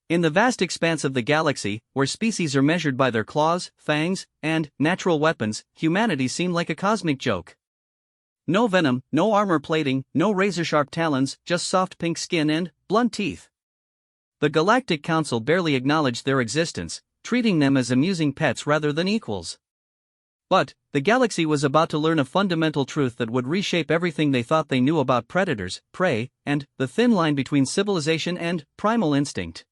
In the vast expanse of the galaxy, where species are measured by their claws, fangs, and natural weapons, humanity seemed like a cosmic joke. No venom, no armor plating, no razor-sharp talons, just soft pink skin and blunt teeth. The Galactic Council barely acknowledged their existence, treating them as amusing pets rather than equals. But the galaxy was about to learn a fundamental truth that would reshape everything they thought they knew about predators, prey, and the thin line between civilization and primal instinct.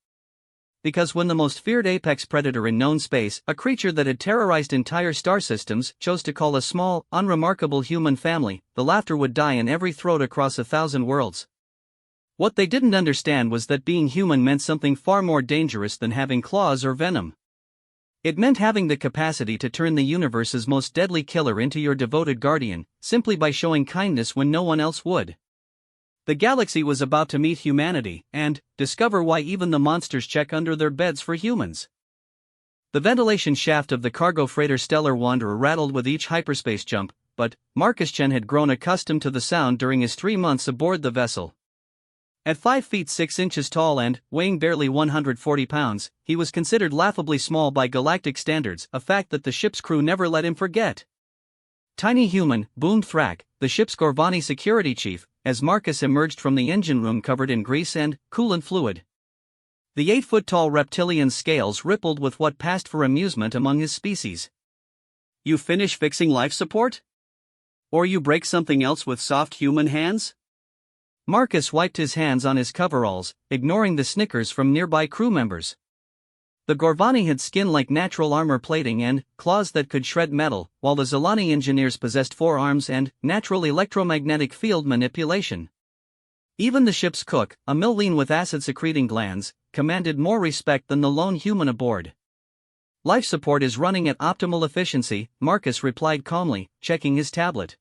Because when the most feared apex predator in known space, a creature that had terrorized entire star systems, chose to call a small, unremarkable human family, the laughter would die in every throat across 1,000 worlds. What they didn't understand was that being human meant something far more dangerous than having claws or venom. It meant having the capacity to turn the universe's most deadly killer into your devoted guardian, simply by showing kindness when no one else would. The galaxy was about to meet humanity, and discover why even the monsters check under their beds for humans. The ventilation shaft of the cargo freighter Stellar Wanderer rattled with each hyperspace jump, but Marcus Chen had grown accustomed to the sound during his 3 months aboard the vessel. At 5 feet 6 inches tall and weighing barely 140 pounds, he was considered laughably small by galactic standards, a fact that the ship's crew never let him forget. "Tiny human," boomed Thrak, the ship's Gorvani security chief, as Marcus emerged from the engine room covered in grease and coolant fluid. The 8-foot-tall reptilian's scales rippled with what passed for amusement among his species. "You finish fixing life support? Or you break something else with soft human hands?" Marcus wiped his hands on his coveralls, ignoring the snickers from nearby crew members. The Gorvani had skin like natural armor plating and claws that could shred metal, while the Zolani engineers possessed forearms and natural electromagnetic field manipulation. Even the ship's cook, a Milleen with acid-secreting glands, commanded more respect than the lone human aboard. "Life support is running at optimal efficiency," Marcus replied calmly, checking his tablet.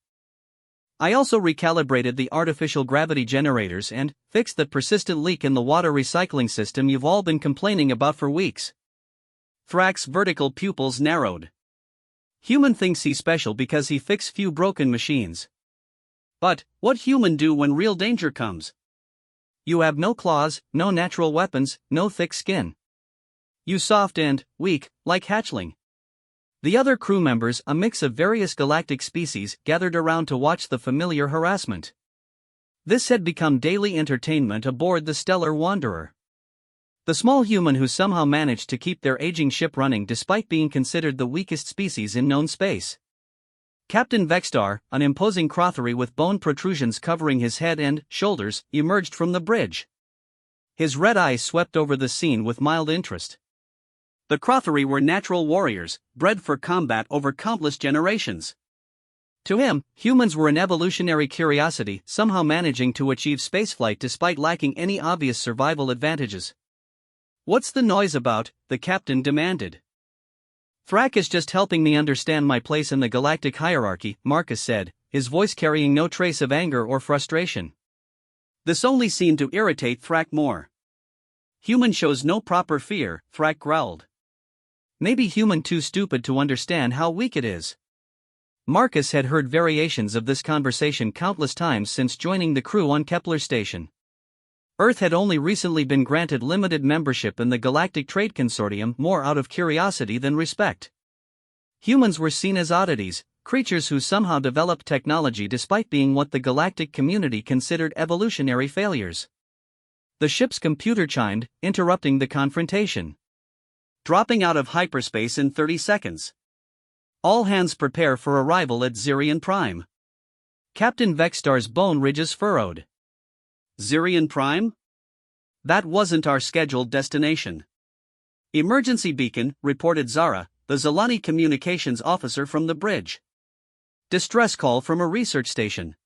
"I also recalibrated the artificial gravity generators and fixed that persistent leak in the water recycling system you've all been complaining about for weeks." Thrak's vertical pupils narrowed. Human thinks he's special because he fixed few broken machines. But what human do when real danger comes? You have no claws, no natural weapons, no thick skin. You soft and weak, like hatchling. The other crew members, a mix of various galactic species, gathered around to watch the familiar harassment. This had become daily entertainment aboard the Stellar Wanderer. The small human who somehow managed to keep their aging ship running despite being considered the weakest species in known space. Captain Vexstar, an imposing Crothery with bone protrusions covering his head and shoulders, emerged from the bridge. His red eyes swept over the scene with mild interest. The Crothery were natural warriors, bred for combat over countless generations. To him, humans were an evolutionary curiosity, somehow managing to achieve spaceflight despite lacking any obvious survival advantages. "What's the noise about?" the captain demanded. "Thrak is just helping me understand my place in the galactic hierarchy," Marcus said, his voice carrying no trace of anger or frustration. This only seemed to irritate Thrak more. "Human shows no proper fear," Thrak growled. "Maybe human too stupid to understand how weak it is." Marcus had heard variations of this conversation countless times since joining the crew on Kepler Station. Earth had only recently been granted limited membership in the Galactic Trade Consortium, more out of curiosity than respect. Humans were seen as oddities, creatures who somehow developed technology despite being what the galactic community considered evolutionary failures. The ship's computer chimed, interrupting the confrontation. "Dropping out of hyperspace in 30 seconds. All hands prepare for arrival at Zirion Prime." Captain Vexstar's bone ridges furrowed. "Zirion Prime? That wasn't our scheduled destination." "Emergency beacon," reported Zara, the Zolani communications officer from the bridge. "Distress call from a research station.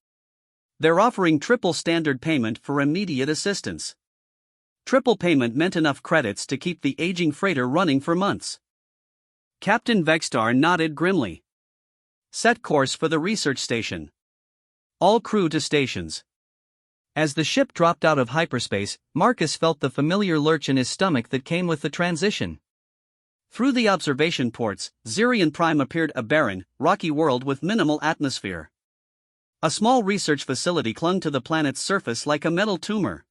They're offering triple standard payment for immediate assistance." Triple payment meant enough credits to keep the aging freighter running for months. Captain Vexstar nodded grimly. "Set course for the research station. All crew to stations." As the ship dropped out of hyperspace, Marcus felt the familiar lurch in his stomach that came with the transition. Through the observation ports, Zirion Prime appeared a barren, rocky world with minimal atmosphere. A small research facility clung to the planet's surface like a metal tumor.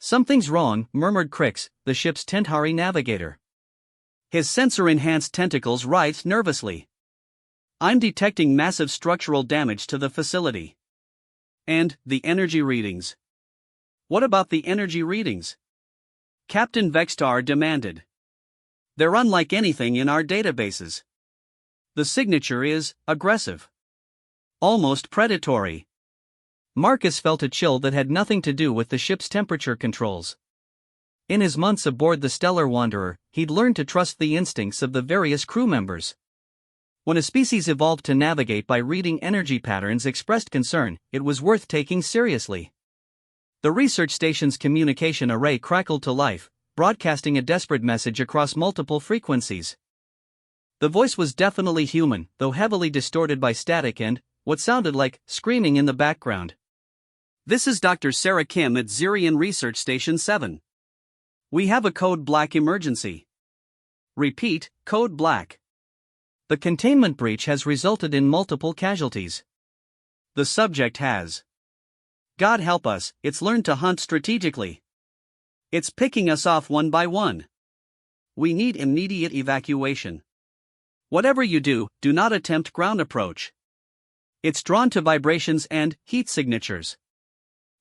Something's wrong, murmured Crix, the ship's Tentari navigator. His sensor-enhanced tentacles writhed nervously. I'm detecting massive structural damage to the facility. And the energy readings. What about the energy readings? Captain Vextar demanded. They're unlike anything in our databases. The signature is aggressive. Almost predatory. Marcus felt a chill that had nothing to do with the ship's temperature controls. In his months aboard the Stellar Wanderer, he'd learned to trust the instincts of the various crew members. When a species evolved to navigate by reading energy patterns expressed concern, it was worth taking seriously. The research station's communication array crackled to life, broadcasting a desperate message across multiple frequencies. The voice was definitely human, though heavily distorted by static and what sounded like screaming in the background. This is Dr. Sarah Kim at Zirian Research Station 7. We have a code black emergency. Repeat, code black. The containment breach has resulted in multiple casualties. The subject has. God help us, it's learned to hunt strategically. It's picking us off one by one. We need immediate evacuation. Whatever you do, do not attempt ground approach. It's drawn to vibrations and heat signatures.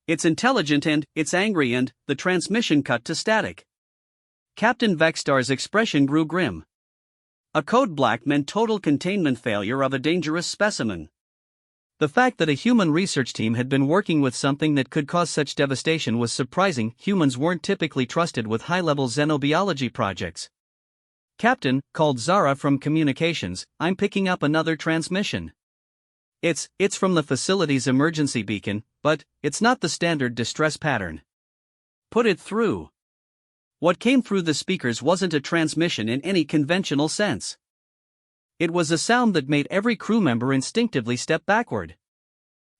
It's intelligent and it's angry and the transmission cut to static. Captain Vextar's expression grew grim. A code black meant total containment failure of a dangerous specimen. The fact that a human research team had been working with something that could cause such devastation was surprising. Humans weren't typically trusted with high-level xenobiology projects. Captain, called Zara from communications, I'm picking up another transmission. It's from the facility's emergency beacon, but it's not the standard distress pattern. Put it through. What came through the speakers wasn't a transmission in any conventional sense. It was a sound that made every crew member instinctively step backward.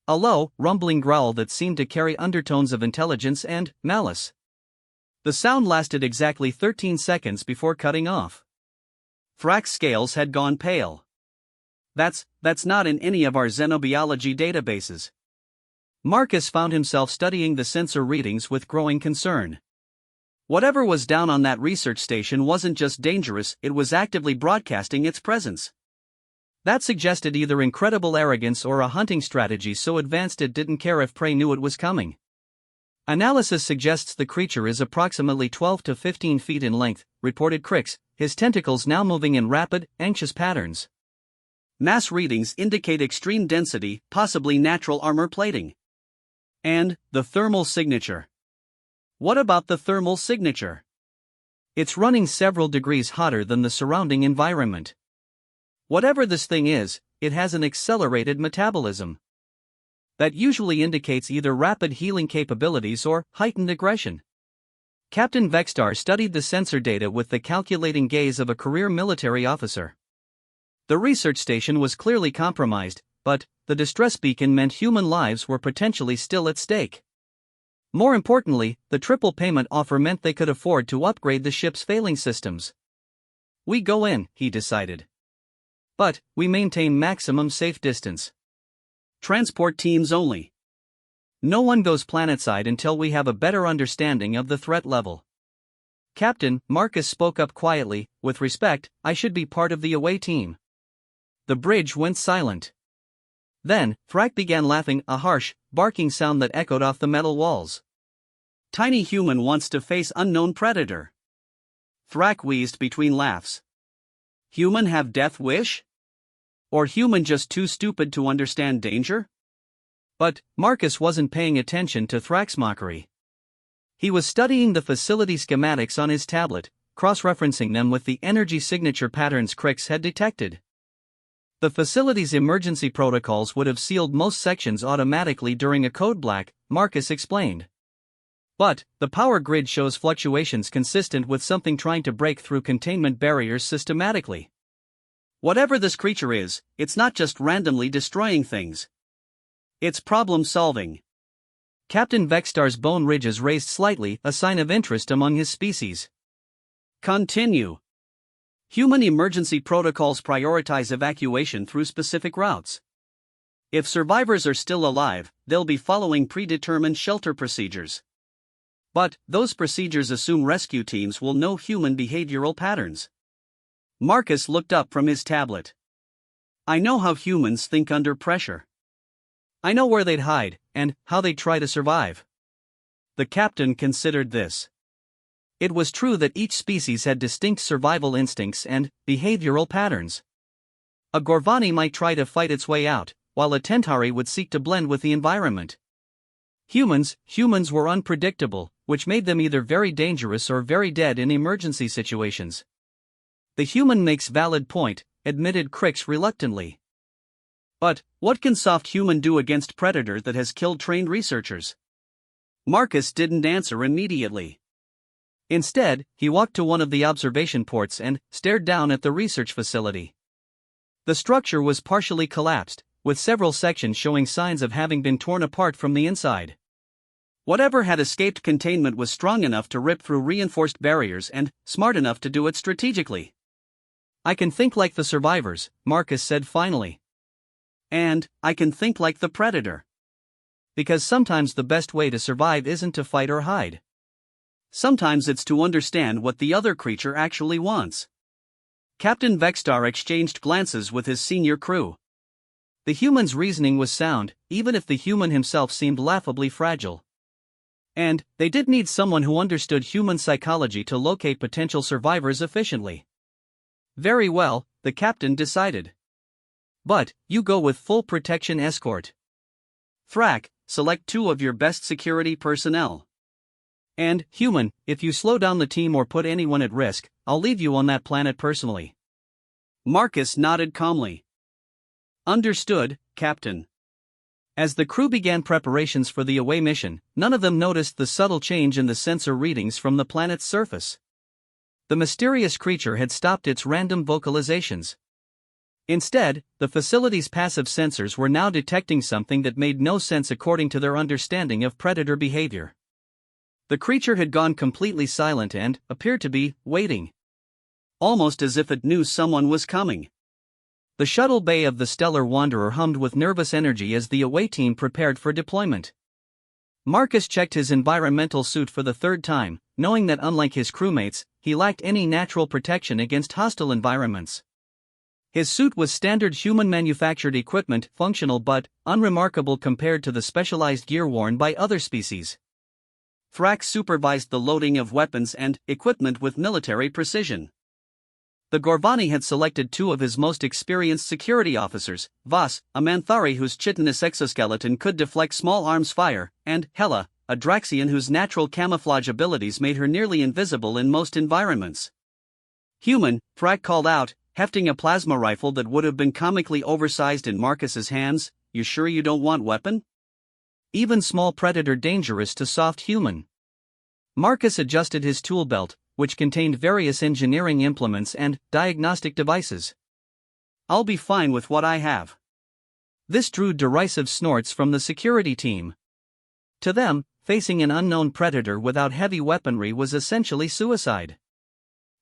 A low, rumbling growl that seemed to carry undertones of intelligence and malice. The sound lasted exactly 13 seconds before cutting off. Thrax's scales had gone pale. That's not in any of our xenobiology databases. Marcus found himself studying the sensor readings with growing concern. Whatever was down on that research station wasn't just dangerous, it was actively broadcasting its presence. That suggested either incredible arrogance or a hunting strategy so advanced it didn't care if prey knew it was coming. Analysis suggests the creature is approximately 12 to 15 feet in length, reported Crix, his tentacles now moving in rapid, anxious patterns. Mass readings indicate extreme density, possibly natural armor plating. And the thermal signature. What about the thermal signature? It's running several degrees hotter than the surrounding environment. Whatever this thing is, it has an accelerated metabolism. That usually indicates either rapid healing capabilities or heightened aggression. Captain Vextar studied the sensor data with the calculating gaze of a career military officer. The research station was clearly compromised, but the distress beacon meant human lives were potentially still at stake. More importantly, the triple payment offer meant they could afford to upgrade the ship's failing systems. We go in, he decided. But we maintain maximum safe distance. Transport teams only. No one goes planetside until we have a better understanding of the threat level. Captain, Marcus spoke up quietly, with respect, I should be part of the away team. The bridge went silent. Then, Thrak began laughing, a harsh, barking sound that echoed off the metal walls. Tiny human wants to face unknown predator. Thrak wheezed between laughs. Human have death wish? Or human just too stupid to understand danger? But Marcus wasn't paying attention to Thrak's mockery. He was studying the facility schematics on his tablet, cross-referencing them with the energy signature patterns Crix had detected. The facility's emergency protocols would have sealed most sections automatically during a code black, Marcus explained. But the power grid shows fluctuations consistent with something trying to break through containment barriers systematically. Whatever this creature is, it's not just randomly destroying things. It's problem-solving. Captain Vextar's bone ridges raised slightly, a sign of interest among his species. Continue. Human emergency protocols prioritize evacuation through specific routes. If survivors are still alive, they'll be following predetermined shelter procedures. But those procedures assume rescue teams will know human behavioral patterns. Marcus looked up from his tablet. I know how humans think under pressure. I know where they'd hide, and how they'd try to survive. The captain considered this. It was true that each species had distinct survival instincts and behavioral patterns. A Gorvani might try to fight its way out, while a Tentari would seek to blend with the environment. Humans were unpredictable, which made them either very dangerous or very dead in emergency situations. The human makes valid point, admitted Crix reluctantly. But what can soft human do against predator that has killed trained researchers? Marcus didn't answer immediately. Instead, he walked to one of the observation ports and stared down at the research facility. The structure was partially collapsed, with several sections showing signs of having been torn apart from the inside. Whatever had escaped containment was strong enough to rip through reinforced barriers and smart enough to do it strategically. I can think like the survivors, Marcus said finally. And I can think like the predator. Because sometimes the best way to survive isn't to fight or hide. Sometimes it's to understand what the other creature actually wants. Captain Vextar exchanged glances with his senior crew. The human's reasoning was sound, even if the human himself seemed laughably fragile. And they did need someone who understood human psychology to locate potential survivors efficiently. Very well, the captain decided. But you go with full protection escort. Thrak, select 2 of your best security personnel. And, human, if you slow down the team or put anyone at risk, I'll leave you on that planet personally. Marcus nodded calmly. Understood, Captain. As the crew began preparations for the away mission, none of them noticed the subtle change in the sensor readings from the planet's surface. The mysterious creature had stopped its random vocalizations. Instead, the facility's passive sensors were now detecting something that made no sense according to their understanding of predator behavior. The creature had gone completely silent and appeared to be waiting. Almost as if it knew someone was coming. The shuttle bay of the Stellar Wanderer hummed with nervous energy as the away team prepared for deployment. Marcus checked his environmental suit for the 3rd time, knowing that unlike his crewmates, he lacked any natural protection against hostile environments. His suit was standard human-manufactured equipment, functional but unremarkable compared to the specialized gear worn by other species. Thrak supervised the loading of weapons and equipment with military precision. The Gorvani had selected 2 of his most experienced security officers, Voss, a Manthari whose chitinous exoskeleton could deflect small arms fire, and Hela, a Draxian whose natural camouflage abilities made her nearly invisible in most environments. Human, Thrak called out, hefting a plasma rifle that would have been comically oversized in Marcus's hands. You sure you don't want weapon? Even small predator dangerous to soft human. Marcus adjusted his tool belt, which contained various engineering implements and diagnostic devices. I'll be fine with what I have. This drew derisive snorts from the security team. To them, facing an unknown predator without heavy weaponry was essentially suicide.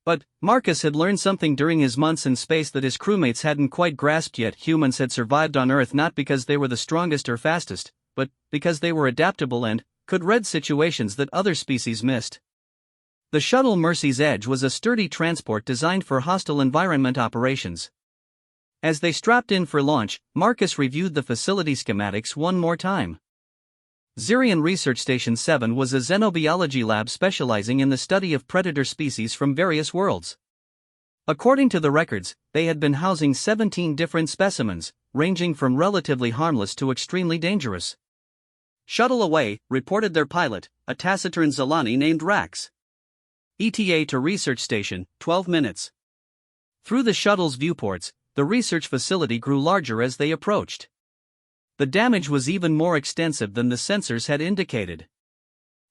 But Marcus had learned something during his months in space that his crewmates hadn't quite grasped yet. Humans had survived on Earth not because they were the strongest or fastest, but because they were adaptable and could read situations that other species missed. The shuttle Mercy's Edge was a sturdy transport designed for hostile environment operations. As they strapped in for launch, Marcus reviewed the facility schematics one more time. Xerion Research Station 7 was a xenobiology lab specializing in the study of predator species from various worlds. According to the records, they had been housing 17 different specimens, ranging from relatively harmless to extremely dangerous. Shuttle away, reported their pilot, a taciturn Zalani named Rax. ETA to research station, 12 minutes. Through the shuttle's viewports, the research facility grew larger as they approached. The damage was even more extensive than the sensors had indicated.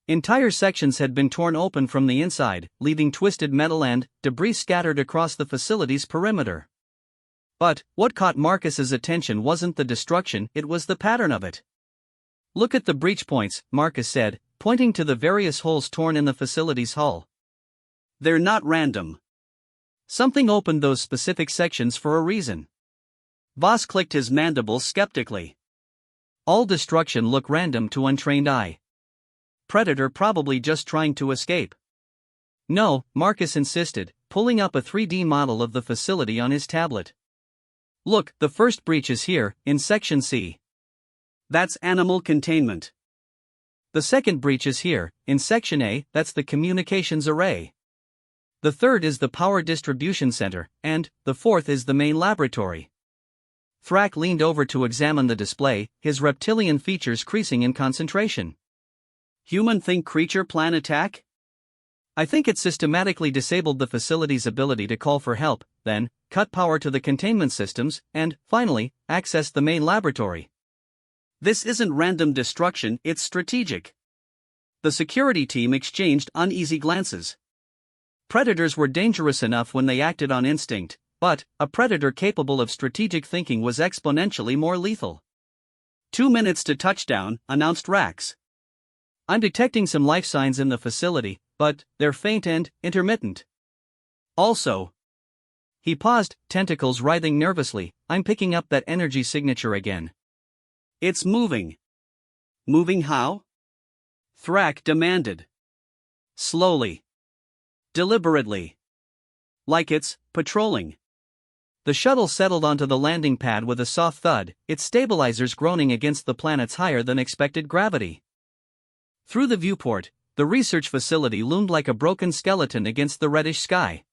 Entire sections had been torn open from the inside, leaving twisted metal and debris scattered across the facility's perimeter. But what caught Marcus's attention wasn't the destruction, it was the pattern of it. Look at the breach points, Marcus said, pointing to the various holes torn in the facility's hull. They're not random. Something opened those specific sections for a reason. Voss clicked his mandibles skeptically. All destruction looked random to untrained eye. Predator probably just trying to escape. No, Marcus insisted, pulling up a 3D model of the facility on his tablet. Look, the first breach is here, in Section C. That's animal containment. The second breach is here, in Section A, that's the communications array. The third is the power distribution center, and the fourth is the main laboratory. Thrak leaned over to examine the display, his reptilian features creasing in concentration. Human think creature plan attack? I think it systematically disabled the facility's ability to call for help, then, cut power to the containment systems, and, finally, access the main laboratory. This isn't random destruction, it's strategic. The security team exchanged uneasy glances. Predators were dangerous enough when they acted on instinct, but a predator capable of strategic thinking was exponentially more lethal. 2 minutes to touchdown, announced Rax. I'm detecting some life signs in the facility, but they're faint and intermittent. Also, he paused, tentacles writhing nervously, I'm picking up that energy signature again. It's moving. Moving how? Thrak demanded. Slowly. Deliberately. Like it's patrolling. The shuttle settled onto the landing pad with a soft thud, its stabilizers groaning against the planet's higher than expected gravity. Through the viewport, the research facility loomed like a broken skeleton against the reddish sky.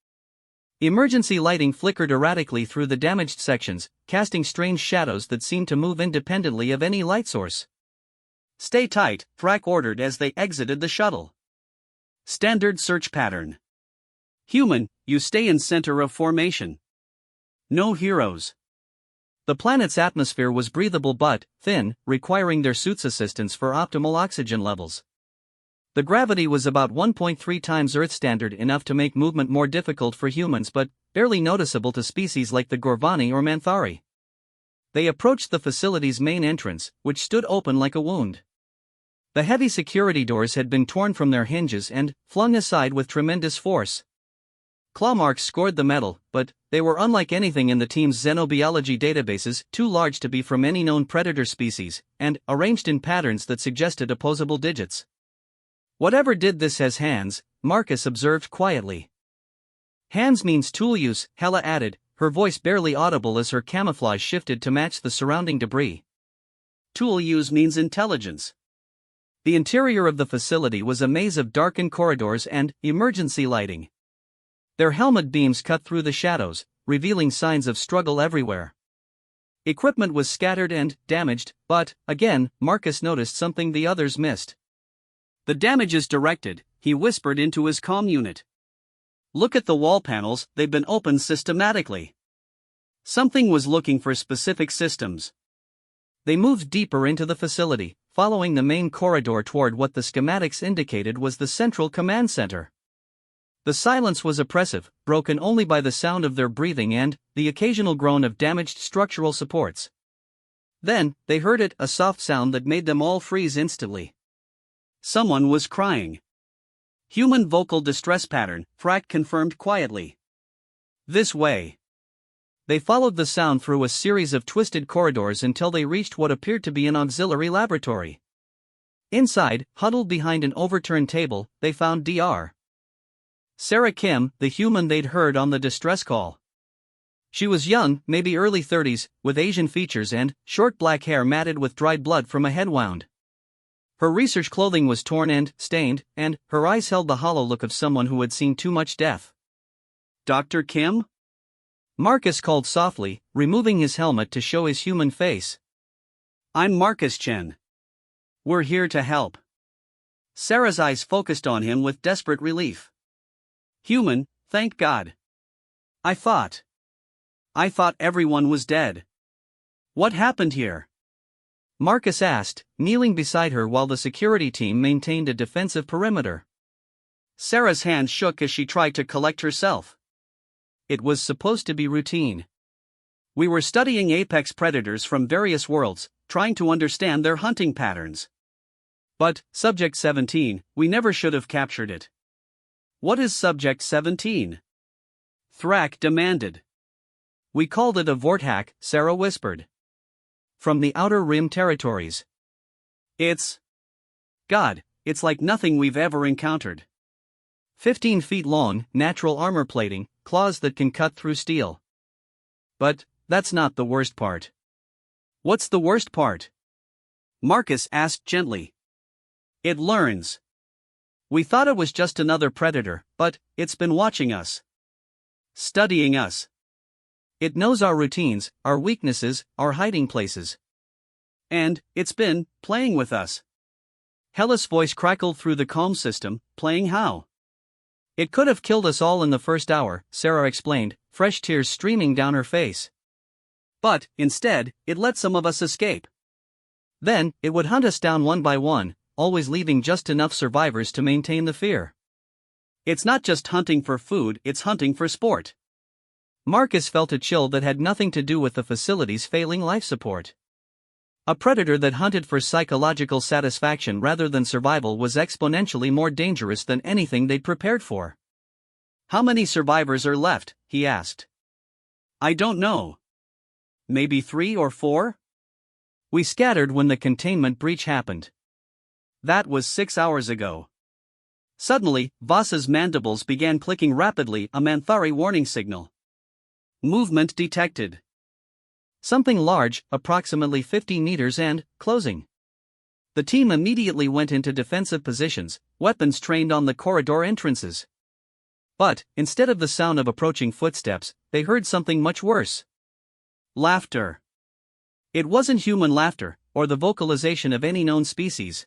Emergency lighting flickered erratically through the damaged sections, casting strange shadows that seemed to move independently of any light source. Stay tight, Thrak ordered as they exited the shuttle. Standard search pattern. Human, you stay in center of formation. No heroes. The planet's atmosphere was breathable but thin, requiring their suits' assistance for optimal oxygen levels. The gravity was about 1.3 times Earth standard, enough to make movement more difficult for humans but barely noticeable to species like the Gorvani or Manthari. They approached the facility's main entrance, which stood open like a wound. The heavy security doors had been torn from their hinges and flung aside with tremendous force. Claw marks scored the metal, but they were unlike anything in the team's xenobiology databases, too large to be from any known predator species, and arranged in patterns that suggested opposable digits. Whatever did this has hands, Marcus observed quietly. Hands means tool use, Hela added, her voice barely audible as her camouflage shifted to match the surrounding debris. Tool use means intelligence. The interior of the facility was a maze of darkened corridors and emergency lighting. Their helmet beams cut through the shadows, revealing signs of struggle everywhere. Equipment was scattered and damaged, but, again, Marcus noticed something the others missed. The damage is directed, he whispered into his comm unit. Look at the wall panels, they've been opened systematically. Something was looking for specific systems. They moved deeper into the facility, following the main corridor toward what the schematics indicated was the central command center. The silence was oppressive, broken only by the sound of their breathing and the occasional groan of damaged structural supports. Then, they heard it, a soft sound that made them all freeze instantly. Someone was crying. Human vocal distress pattern, Thrak confirmed quietly. This way. They followed the sound through a series of twisted corridors until they reached what appeared to be an auxiliary laboratory. Inside, huddled behind an overturned table, they found Dr. Sarah Kim, the human they'd heard on the distress call. She was young, maybe early 30s, with Asian features and short black hair matted with dried blood from a head wound. Her research clothing was torn and stained, and her eyes held the hollow look of someone who had seen too much death. Dr. Kim? Marcus called softly, removing his helmet to show his human face. I'm Marcus Chen. We're here to help. Sarah's eyes focused on him with desperate relief. Human, thank God. I thought everyone was dead. What happened here? Marcus asked, kneeling beside her while the security team maintained a defensive perimeter. Sarah's hand shook as she tried to collect herself. It was supposed to be routine. We were studying apex predators from various worlds, trying to understand their hunting patterns. But, Subject 17, we never should have captured it. What is Subject 17? Thrak demanded. We called it a Vorthack, Sarah whispered. From the Outer Rim territories. It's... God, it's like nothing we've ever encountered. 15 feet long, natural armor plating, claws that can cut through steel. But that's not the worst part. What's the worst part? Marcus asked gently. It learns. We thought it was just another predator, but it's been watching us. Studying us. It knows our routines, our weaknesses, our hiding places. And it's been playing with us. Hella's voice crackled through the calm system. Playing how? It could have killed us all in the first hour, Sarah explained, fresh tears streaming down her face. But, instead, it let some of us escape. Then, it would hunt us down one by one, always leaving just enough survivors to maintain the fear. It's not just hunting for food, it's hunting for sport. Marcus felt a chill that had nothing to do with the facility's failing life support. A predator that hunted for psychological satisfaction rather than survival was exponentially more dangerous than anything they'd prepared for. How many survivors are left? He asked. I don't know. Maybe 3 or 4? We scattered when the containment breach happened. That was 6 hours ago. Suddenly, Voss's mandibles began clicking rapidly, a Manthari warning signal. Movement detected. Something large, approximately 50 meters and closing. The team immediately went into defensive positions, weapons trained on the corridor entrances. But, instead of the sound of approaching footsteps, they heard something much worse. Laughter. It wasn't human laughter, or the vocalization of any known species.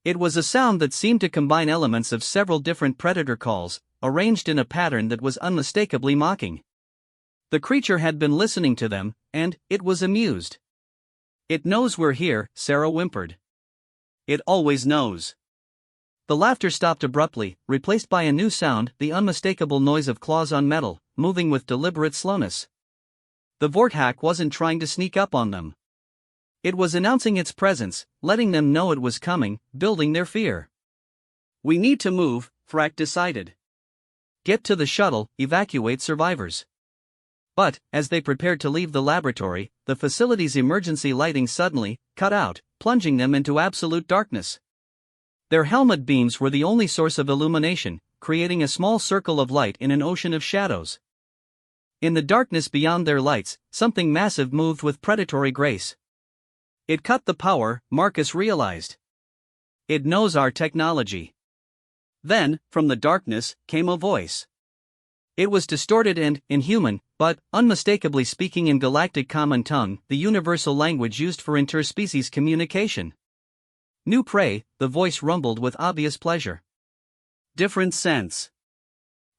It was a sound that seemed to combine elements of several different predator calls, arranged in a pattern that was unmistakably mocking. The creature had been listening to them, and it was amused. It knows we're here, Sarah whimpered. It always knows. The laughter stopped abruptly, replaced by a new sound, the unmistakable noise of claws on metal, moving with deliberate slowness. The Vorthack wasn't trying to sneak up on them. It was announcing its presence, letting them know it was coming, building their fear. We need to move, Thrak decided. Get to the shuttle, evacuate survivors. But, as they prepared to leave the laboratory, the facility's emergency lighting suddenly cut out, plunging them into absolute darkness. Their helmet beams were the only source of illumination, creating a small circle of light in an ocean of shadows. In the darkness beyond their lights, something massive moved with predatory grace. It cut the power, Marcus realized. It knows our technology. Then, from the darkness, came a voice. It was distorted and inhuman, but unmistakably speaking in galactic common tongue, the universal language used for interspecies communication. New prey, the voice rumbled with obvious pleasure. Different sense.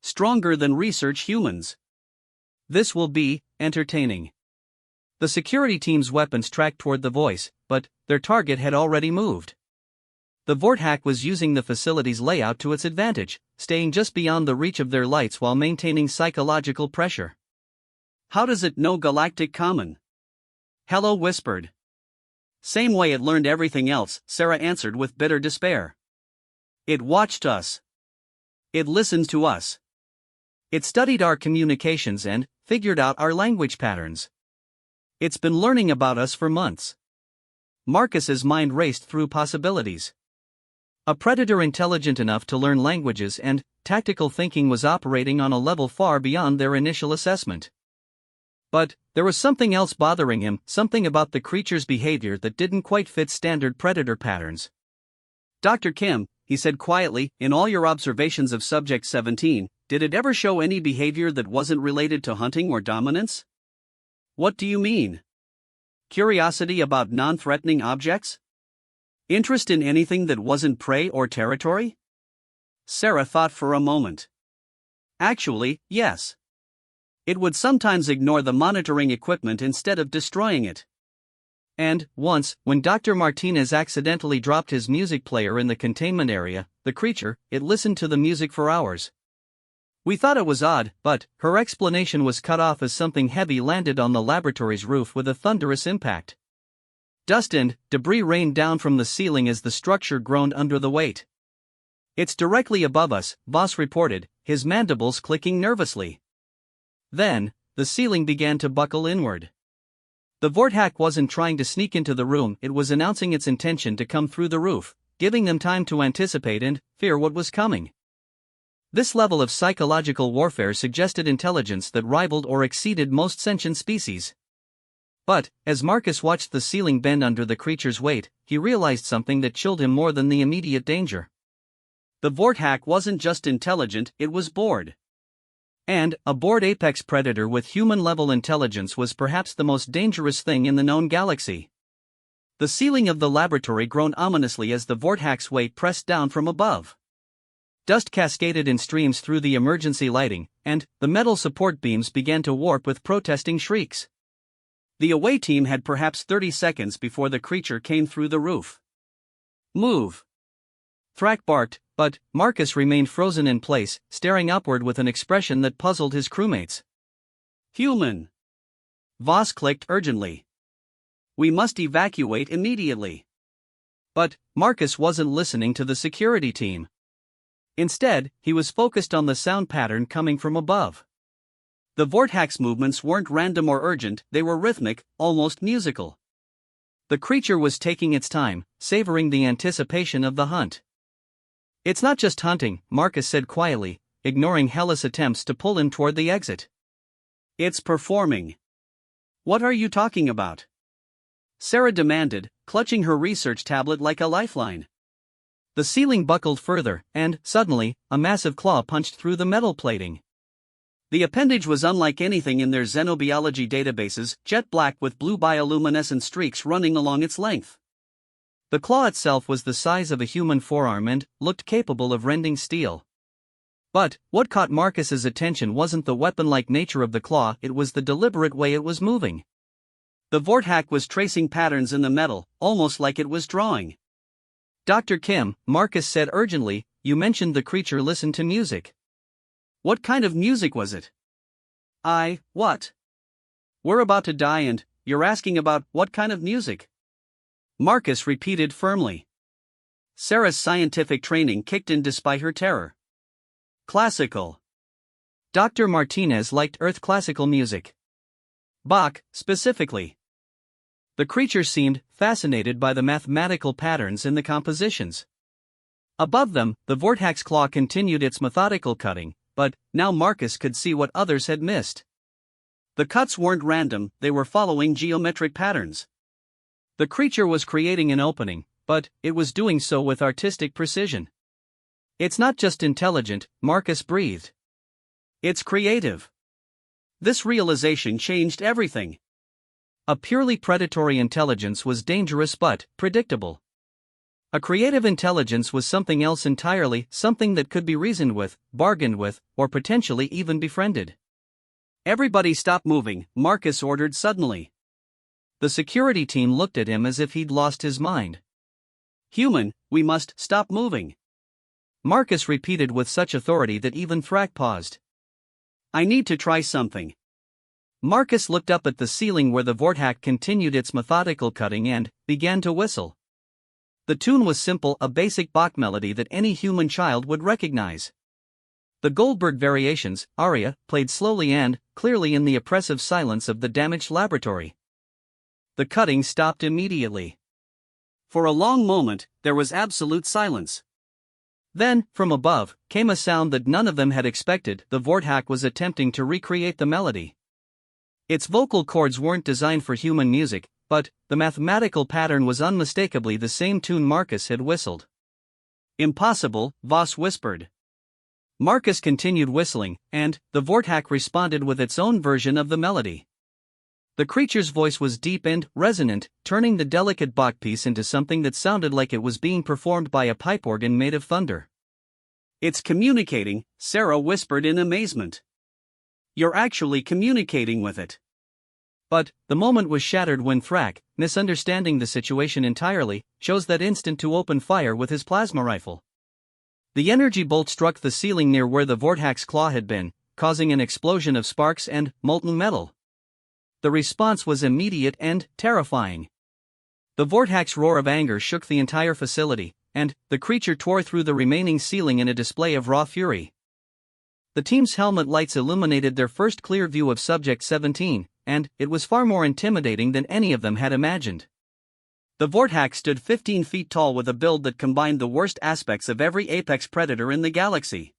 Stronger than research humans. This will be entertaining. The security team's weapons tracked toward the voice, but their target had already moved. The Vorthack was using the facility's layout to its advantage, staying just beyond the reach of their lights while maintaining psychological pressure. How does it know Galactic Common? Hello whispered. Same way it learned everything else, Sarah answered with bitter despair. It watched us. It listened to us. It studied our communications and figured out our language patterns. It's been learning about us for months. Marcus's mind raced through possibilities. A predator intelligent enough to learn languages and tactical thinking was operating on a level far beyond their initial assessment. But there was something else bothering him, something about the creature's behavior that didn't quite fit standard predator patterns. Dr. Kim, he said quietly, in all your observations of Subject 17, did it ever show any behavior that wasn't related to hunting or dominance? What do you mean? Curiosity about non-threatening objects? Interest in anything that wasn't prey or territory? Sarah thought for a moment. Actually, yes. It would sometimes ignore the monitoring equipment instead of destroying it. And, once, when Dr. Martinez accidentally dropped his music player in the containment area, the creature, it listened to the music for hours. We thought it was odd, but her explanation was cut off as something heavy landed on the laboratory's roof with a thunderous impact. Dust and debris rained down from the ceiling as the structure groaned under the weight. It's directly above us, Voss reported, his mandibles clicking nervously. Then, the ceiling began to buckle inward. The Vorthack wasn't trying to sneak into the room, it was announcing its intention to come through the roof, giving them time to anticipate and fear what was coming. This level of psychological warfare suggested intelligence that rivaled or exceeded most sentient species. But, as Marcus watched the ceiling bend under the creature's weight, he realized something that chilled him more than the immediate danger. The Vorthack wasn't just intelligent, it was bored. And, a bored apex predator with human-level intelligence was perhaps the most dangerous thing in the known galaxy. The ceiling of the laboratory groaned ominously as the Vorthack's weight pressed down from above. Dust cascaded in streams through the emergency lighting, and the metal support beams began to warp with protesting shrieks. The away team had perhaps 30 seconds before the creature came through the roof. "Move!" Thrak barked, but Marcus remained frozen in place, staring upward with an expression that puzzled his crewmates. "Human!" Voss clicked urgently. "We must evacuate immediately." But Marcus wasn't listening to the security team. Instead, he was focused on the sound pattern coming from above. The Vorthack's movements weren't random or urgent, they were rhythmic, almost musical. The creature was taking its time, savoring the anticipation of the hunt. "It's not just hunting," Marcus said quietly, ignoring Hellas' attempts to pull him toward the exit. "It's performing." "What are you talking about?" Sarah demanded, clutching her research tablet like a lifeline. The ceiling buckled further, and, suddenly, a massive claw punched through the metal plating. The appendage was unlike anything in their xenobiology databases, jet black with blue bioluminescent streaks running along its length. The claw itself was the size of a human forearm and looked capable of rending steel. But what caught Marcus's attention wasn't the weapon-like nature of the claw, it was the deliberate way it was moving. The Vorthack was tracing patterns in the metal, almost like it was drawing. "Dr. Kim," Marcus said urgently, "you mentioned the creature listened to music. What kind of music was it?" What? We're about to die and you're asking about what kind of music?" Marcus repeated firmly. Sarah's scientific training kicked in despite her terror. "Classical." Dr. Martinez liked Earth classical music. Bach, specifically. The creature seemed fascinated by the mathematical patterns in the compositions. Above them, the Vorthack's claw continued its methodical cutting, but now Marcus could see what others had missed. The cuts weren't random, they were following geometric patterns. The creature was creating an opening, but it was doing so with artistic precision. "It's not just intelligent," Marcus breathed. "It's creative." This realization changed everything. A purely predatory intelligence was dangerous but predictable. A creative intelligence was something else entirely, something that could be reasoned with, bargained with, or potentially even befriended. "Everybody stop moving," Marcus ordered suddenly. The security team looked at him as if he'd lost his mind. "Human, we must stop moving," Marcus repeated with such authority that even Thrak paused. "I need to try something." Marcus looked up at the ceiling where the Vorthack continued its methodical cutting and began to whistle. The tune was simple, a basic Bach melody that any human child would recognize. The Goldberg Variations, aria, played slowly and clearly in the oppressive silence of the damaged laboratory. The cutting stopped immediately. For a long moment, there was absolute silence. Then, from above, came a sound that none of them had expected. The Vorthack was attempting to recreate the melody. Its vocal cords weren't designed for human music, but the mathematical pattern was unmistakably the same tune Marcus had whistled. "Impossible," Voss whispered. Marcus continued whistling, and the Vorthack responded with its own version of the melody. The creature's voice was deep and resonant, turning the delicate Bach piece into something that sounded like it was being performed by a pipe organ made of thunder. "It's communicating," Sarah whispered in amazement. "You're actually communicating with it." But the moment was shattered when Thrak, misunderstanding the situation entirely, chose that instant to open fire with his plasma rifle. The energy bolt struck the ceiling near where the Vorthack's claw had been, causing an explosion of sparks and molten metal. The response was immediate and terrifying. The Vorthack's roar of anger shook the entire facility, and the creature tore through the remaining ceiling in a display of raw fury. The team's helmet lights illuminated their first clear view of Subject 17, and it was far more intimidating than any of them had imagined. The Vortex stood 15 feet tall with a build that combined the worst aspects of every apex predator in the galaxy.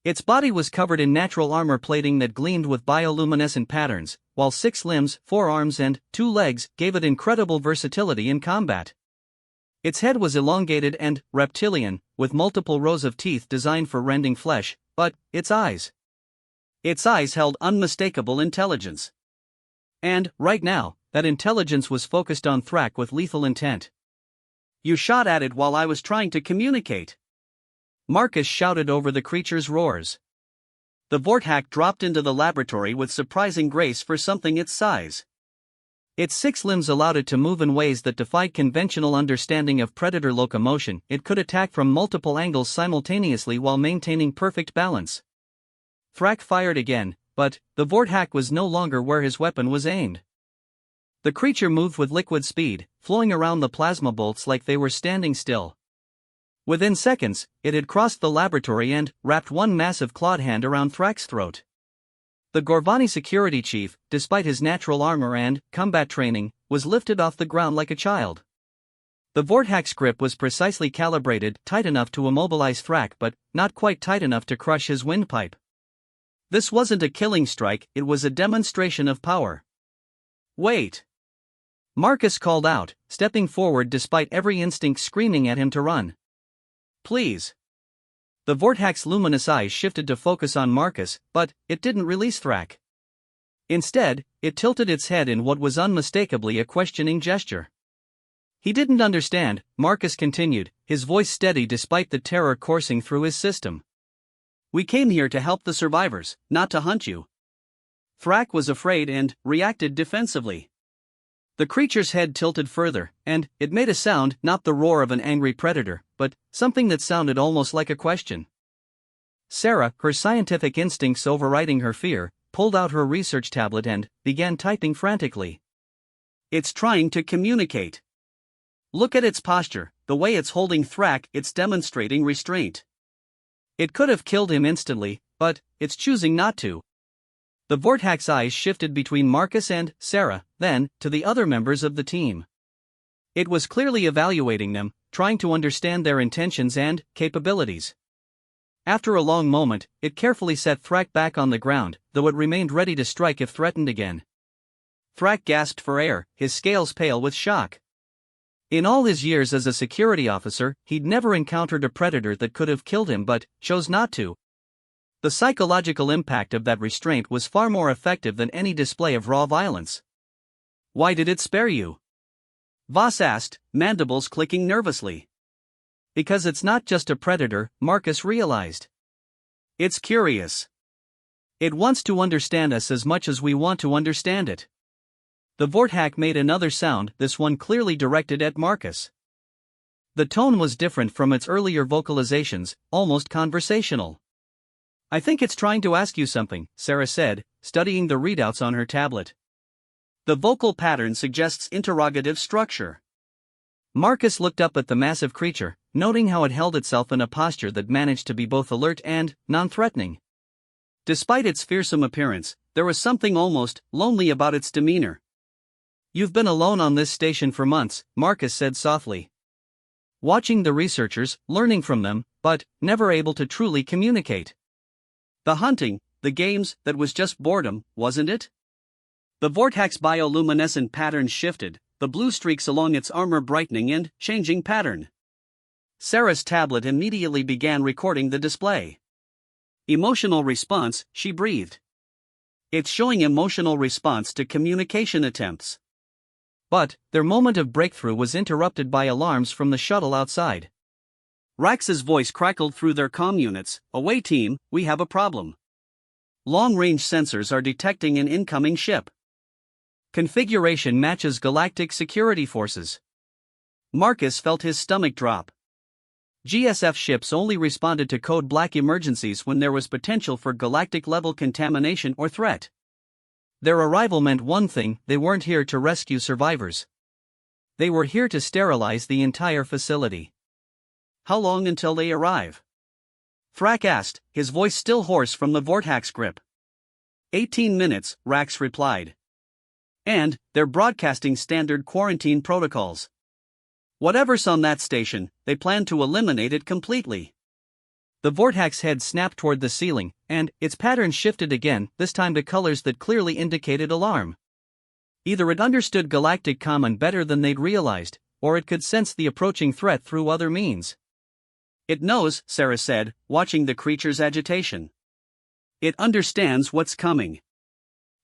Its body was covered in natural armor plating that gleamed with bioluminescent patterns, while 6 limbs, 4 arms and 2 legs gave it incredible versatility in combat. Its head was elongated and reptilian, with multiple rows of teeth designed for rending flesh, but its eyes held unmistakable intelligence. And, right now, that intelligence was focused on Thrak with lethal intent. "You shot at it while I was trying to communicate," Marcus shouted over the creature's roars. The Vortex dropped into the laboratory with surprising grace for something its size. Its 6 limbs allowed it to move in ways that defied conventional understanding of predator locomotion. It could attack from multiple angles simultaneously while maintaining perfect balance. Thrak fired again, but the Vortex was no longer where his weapon was aimed. The creature moved with liquid speed, flowing around the plasma bolts like they were standing still. Within seconds, it had crossed the laboratory and wrapped one massive clawed hand around Thrak's throat. The Gorvani security chief, despite his natural armor and combat training, was lifted off the ground like a child. The Vortex grip was precisely calibrated, tight enough to immobilize Thrak but not quite tight enough to crush his windpipe. This wasn't a killing strike, it was a demonstration of power. "Wait!" Marcus called out, stepping forward despite every instinct screaming at him to run. "Please." The Vortex's luminous eyes shifted to focus on Marcus, but it didn't release Thrak. Instead, it tilted its head in what was unmistakably a questioning gesture. "He didn't understand," Marcus continued, his voice steady despite the terror coursing through his system. "We came here to help the survivors, not to hunt you." Thrak was afraid and reacted defensively. The creature's head tilted further, and it made a sound, not the roar of an angry predator, but something that sounded almost like a question. Sarah, her scientific instincts overriding her fear, pulled out her research tablet and began typing frantically. "It's trying to communicate. Look at its posture, the way it's holding Thrak, it's demonstrating restraint. It could have killed him instantly, but it's choosing not to." The Vortex's eyes shifted between Marcus and Sarah, then to the other members of the team. It was clearly evaluating them, trying to understand their intentions and capabilities. After a long moment, it carefully set Thrak back on the ground, though it remained ready to strike if threatened again. Thrak gasped for air, his scales pale with shock. In all his years as a security officer, he'd never encountered a predator that could have killed him but chose not to. The psychological impact of that restraint was far more effective than any display of raw violence. "Why did it spare you?" Voss asked, mandibles clicking nervously. "Because it's not just a predator," Marcus realized. "It's curious. It wants to understand us as much as we want to understand it." The Vortex made another sound, this one clearly directed at Marcus. The tone was different from its earlier vocalizations, almost conversational. "I think it's trying to ask you something," Sarah said, studying the readouts on her tablet. The vocal pattern suggests interrogative structure. Marcus looked up at the massive creature, noting how it held itself in a posture that managed to be both alert and non-threatening. Despite its fearsome appearance, there was something almost lonely about its demeanor. "You've been alone on this station for months," Marcus said softly. "Watching the researchers, learning from them, but never able to truly communicate. The hunting, the games, that was just boredom, wasn't it?" The Vortex bioluminescent patterns shifted, the blue streaks along its armor brightening and changing pattern. Sarah's tablet immediately began recording the display. "Emotional response," she breathed. "It's showing emotional response to communication attempts." But their moment of breakthrough was interrupted by alarms from the shuttle outside. Rax's voice crackled through their comm units. "Away team, we have a problem. Long-range sensors are detecting an incoming ship. Configuration matches galactic security forces." Marcus felt his stomach drop. GSF ships only responded to code black emergencies when there was potential for galactic-level contamination or threat. Their arrival meant one thing: they weren't here to rescue survivors. They were here to sterilize the entire facility. "How long until they arrive?" Thrak asked, his voice still hoarse from the Vortex grip. 18 minutes, Rax replied. "And they're broadcasting standard quarantine protocols. Whatever's on that station, they plan to eliminate it completely. The Vortex's head snapped toward the ceiling, and its pattern shifted again, this time to colors that clearly indicated alarm. Either it understood galactic common better than they'd realized, or it could sense the approaching threat through other means. It knows, Sarah said, watching the creature's agitation. It understands what's coming.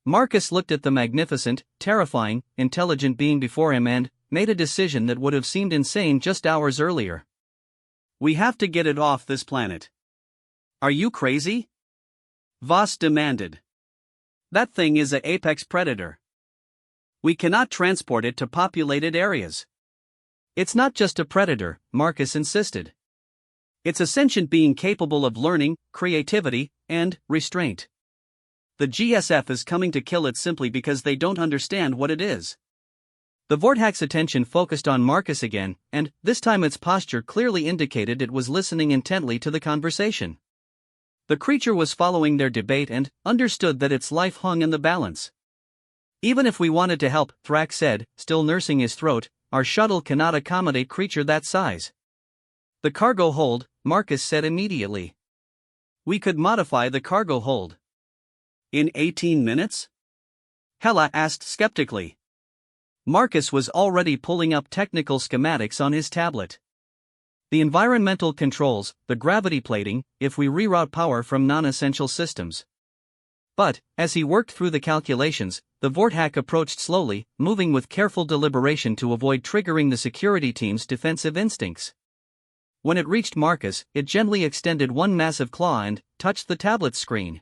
Marcus looked at the magnificent, terrifying, intelligent being before him and made a decision that would have seemed insane just hours earlier. We have to get it off this planet. Are you crazy? Voss demanded. That thing is an apex predator. We cannot transport it to populated areas. It's not just a predator, Marcus insisted. It's a sentient being capable of learning, creativity, and restraint. The GSF is coming to kill it simply because they don't understand what it is. The Vortex's attention focused on Marcus again, and this time its posture clearly indicated it was listening intently to the conversation. The creature was following their debate and understood that its life hung in the balance. Even if we wanted to help, Thrak said, still nursing his throat, our shuttle cannot accommodate creature that size. The cargo hold, Marcus said immediately. We could modify the cargo hold. In 18 minutes? Hela asked skeptically. Marcus was already pulling up technical schematics on his tablet. The environmental controls, the gravity plating, if we reroute power from non-essential systems. But, as he worked through the calculations, the Vortex approached slowly, moving with careful deliberation to avoid triggering the security team's defensive instincts. When it reached Marcus, it gently extended one massive claw and touched the tablet screen.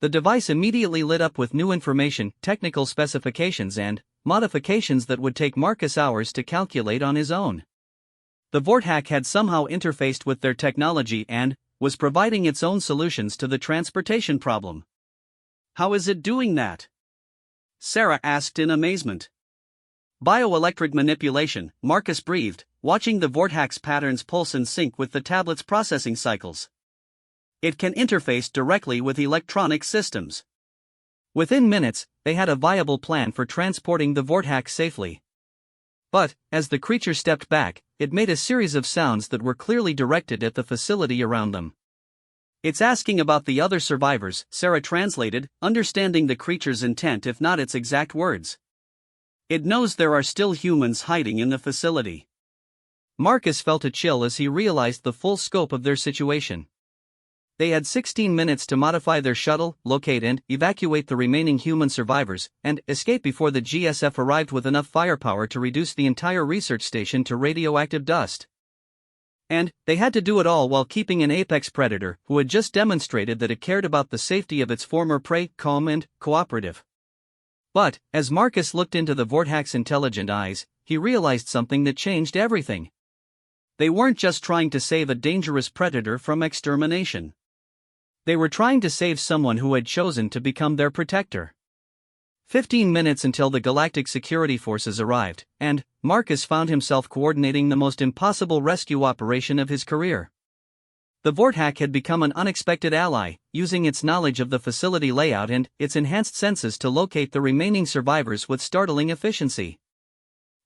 The device immediately lit up with new information, technical specifications and modifications that would take Marcus hours to calculate on his own. The Vortex had somehow interfaced with their technology and was providing its own solutions to the transportation problem. How is it doing that? Sarah asked in amazement. Bioelectric manipulation, Marcus breathed, watching the Vortex patterns pulse in sync with the tablet's processing cycles. It can interface directly with electronic systems. Within minutes, they had a viable plan for transporting the Vortex safely. But, as the creature stepped back, it made a series of sounds that were clearly directed at the facility around them. It's asking about the other survivors, Sarah translated, understanding the creature's intent if not its exact words. It knows there are still humans hiding in the facility. Marcus felt a chill as he realized the full scope of their situation. They had 16 minutes to modify their shuttle, locate and evacuate the remaining human survivors, and escape before the GSF arrived with enough firepower to reduce the entire research station to radioactive dust. And they had to do it all while keeping an apex predator who had just demonstrated that it cared about the safety of its former prey calm and cooperative. But, as Marcus looked into the Vortex's intelligent eyes, he realized something that changed everything. They weren't just trying to save a dangerous predator from extermination. They were trying to save someone who had chosen to become their protector. 15 minutes until the Galactic Security Forces arrived, and Marcus found himself coordinating the most impossible rescue operation of his career. The Vortex had become an unexpected ally, using its knowledge of the facility layout and its enhanced senses to locate the remaining survivors with startling efficiency.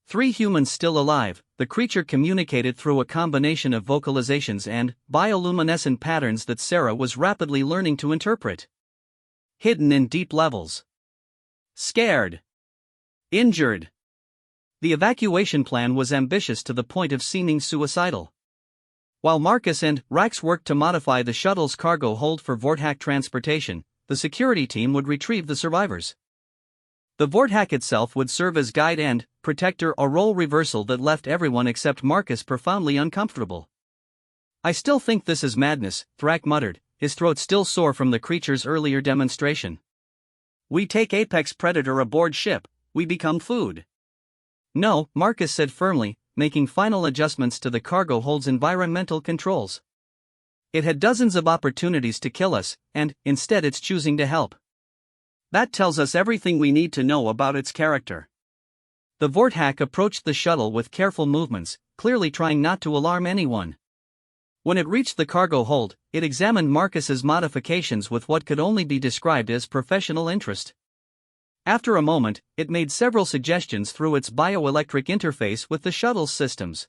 3 humans still alive, the creature communicated through a combination of vocalizations and bioluminescent patterns that Sarah was rapidly learning to interpret. Hidden in deep levels. Scared. Injured. The evacuation plan was ambitious to the point of seeming suicidal. While Marcus and Rax worked to modify the shuttle's cargo hold for Vortex transportation, the security team would retrieve the survivors. The Vortex itself would serve as guide and protector, a role reversal that left everyone except Marcus profoundly uncomfortable. I still think this is madness, Thrak muttered, his throat still sore from the creature's earlier demonstration. We take Apex Predator aboard ship, we become food. No, Marcus said firmly, making final adjustments to the cargo hold's environmental controls. It had dozens of opportunities to kill us, and instead it's choosing to help. That tells us everything we need to know about its character. The Vortex approached the shuttle with careful movements, clearly trying not to alarm anyone. When it reached the cargo hold, it examined Marcus's modifications with what could only be described as professional interest. After a moment, it made several suggestions through its bioelectric interface with the shuttle's systems.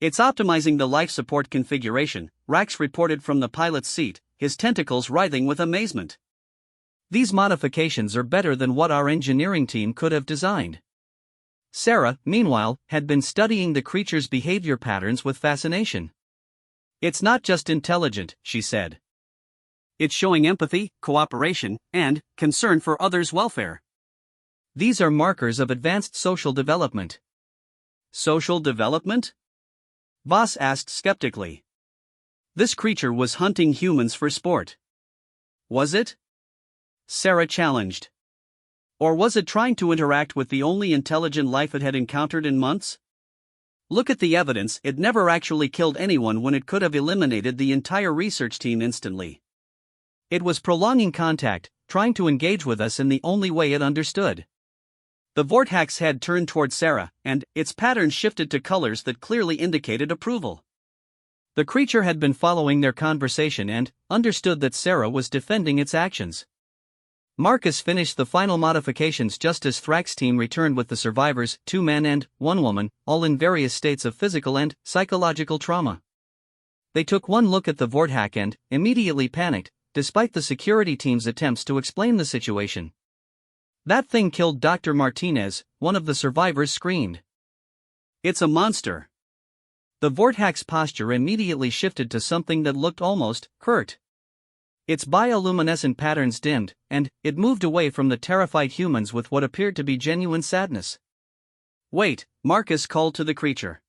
"It's optimizing the life support configuration," Rax reported from the pilot's seat, his tentacles writhing with amazement. "These modifications are better than what our engineering team could have designed." Sarah, meanwhile, had been studying the creature's behavior patterns with fascination. "It's not just intelligent," she said. "It's showing empathy, cooperation, and concern for others' welfare. These are markers of advanced social development." "Social development?" Voss asked skeptically. "This creature was hunting humans for sport." "Was it?" Sarah challenged. "Or was it trying to interact with the only intelligent life it had encountered in months? Look at the evidence, it never actually killed anyone when it could have eliminated the entire research team instantly. It was prolonging contact, trying to engage with us in the only way it understood." The Vorthax's head turned toward Sarah, and its pattern shifted to colors that clearly indicated approval. The creature had been following their conversation and understood that Sarah was defending its actions. Marcus finished the final modifications just as Thrax's team returned with the survivors, 2 men and 1 woman, all in various states of physical and psychological trauma. They took one look at the Vorthax and immediately panicked, despite the security team's attempts to explain the situation. "That thing killed Dr. Martinez," one of the survivors screamed. "It's a monster." The Vorthax's posture immediately shifted to something that looked almost hurt. Its bioluminescent patterns dimmed, and it moved away from the terrified humans with what appeared to be genuine sadness. "Wait," Marcus called to the creature.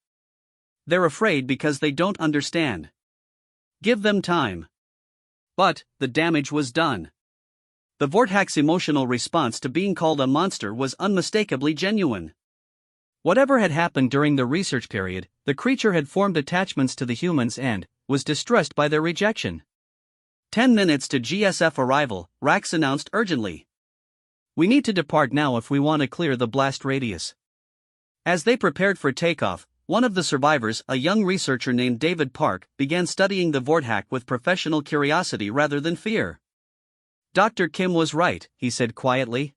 "They're afraid because they don't understand. Give them time." But the damage was done. The Vorthax's emotional response to being called a monster was unmistakably genuine. Whatever had happened during the research period, the creature had formed attachments to the humans and was distressed by their rejection. 10 minutes to GSF arrival, Rax announced urgently. "We need to depart now if we want to clear the blast radius." As they prepared for takeoff, one of the survivors, a young researcher named David Park, began studying the Vorthax with professional curiosity rather than fear. "Dr. Kim was right," he said quietly.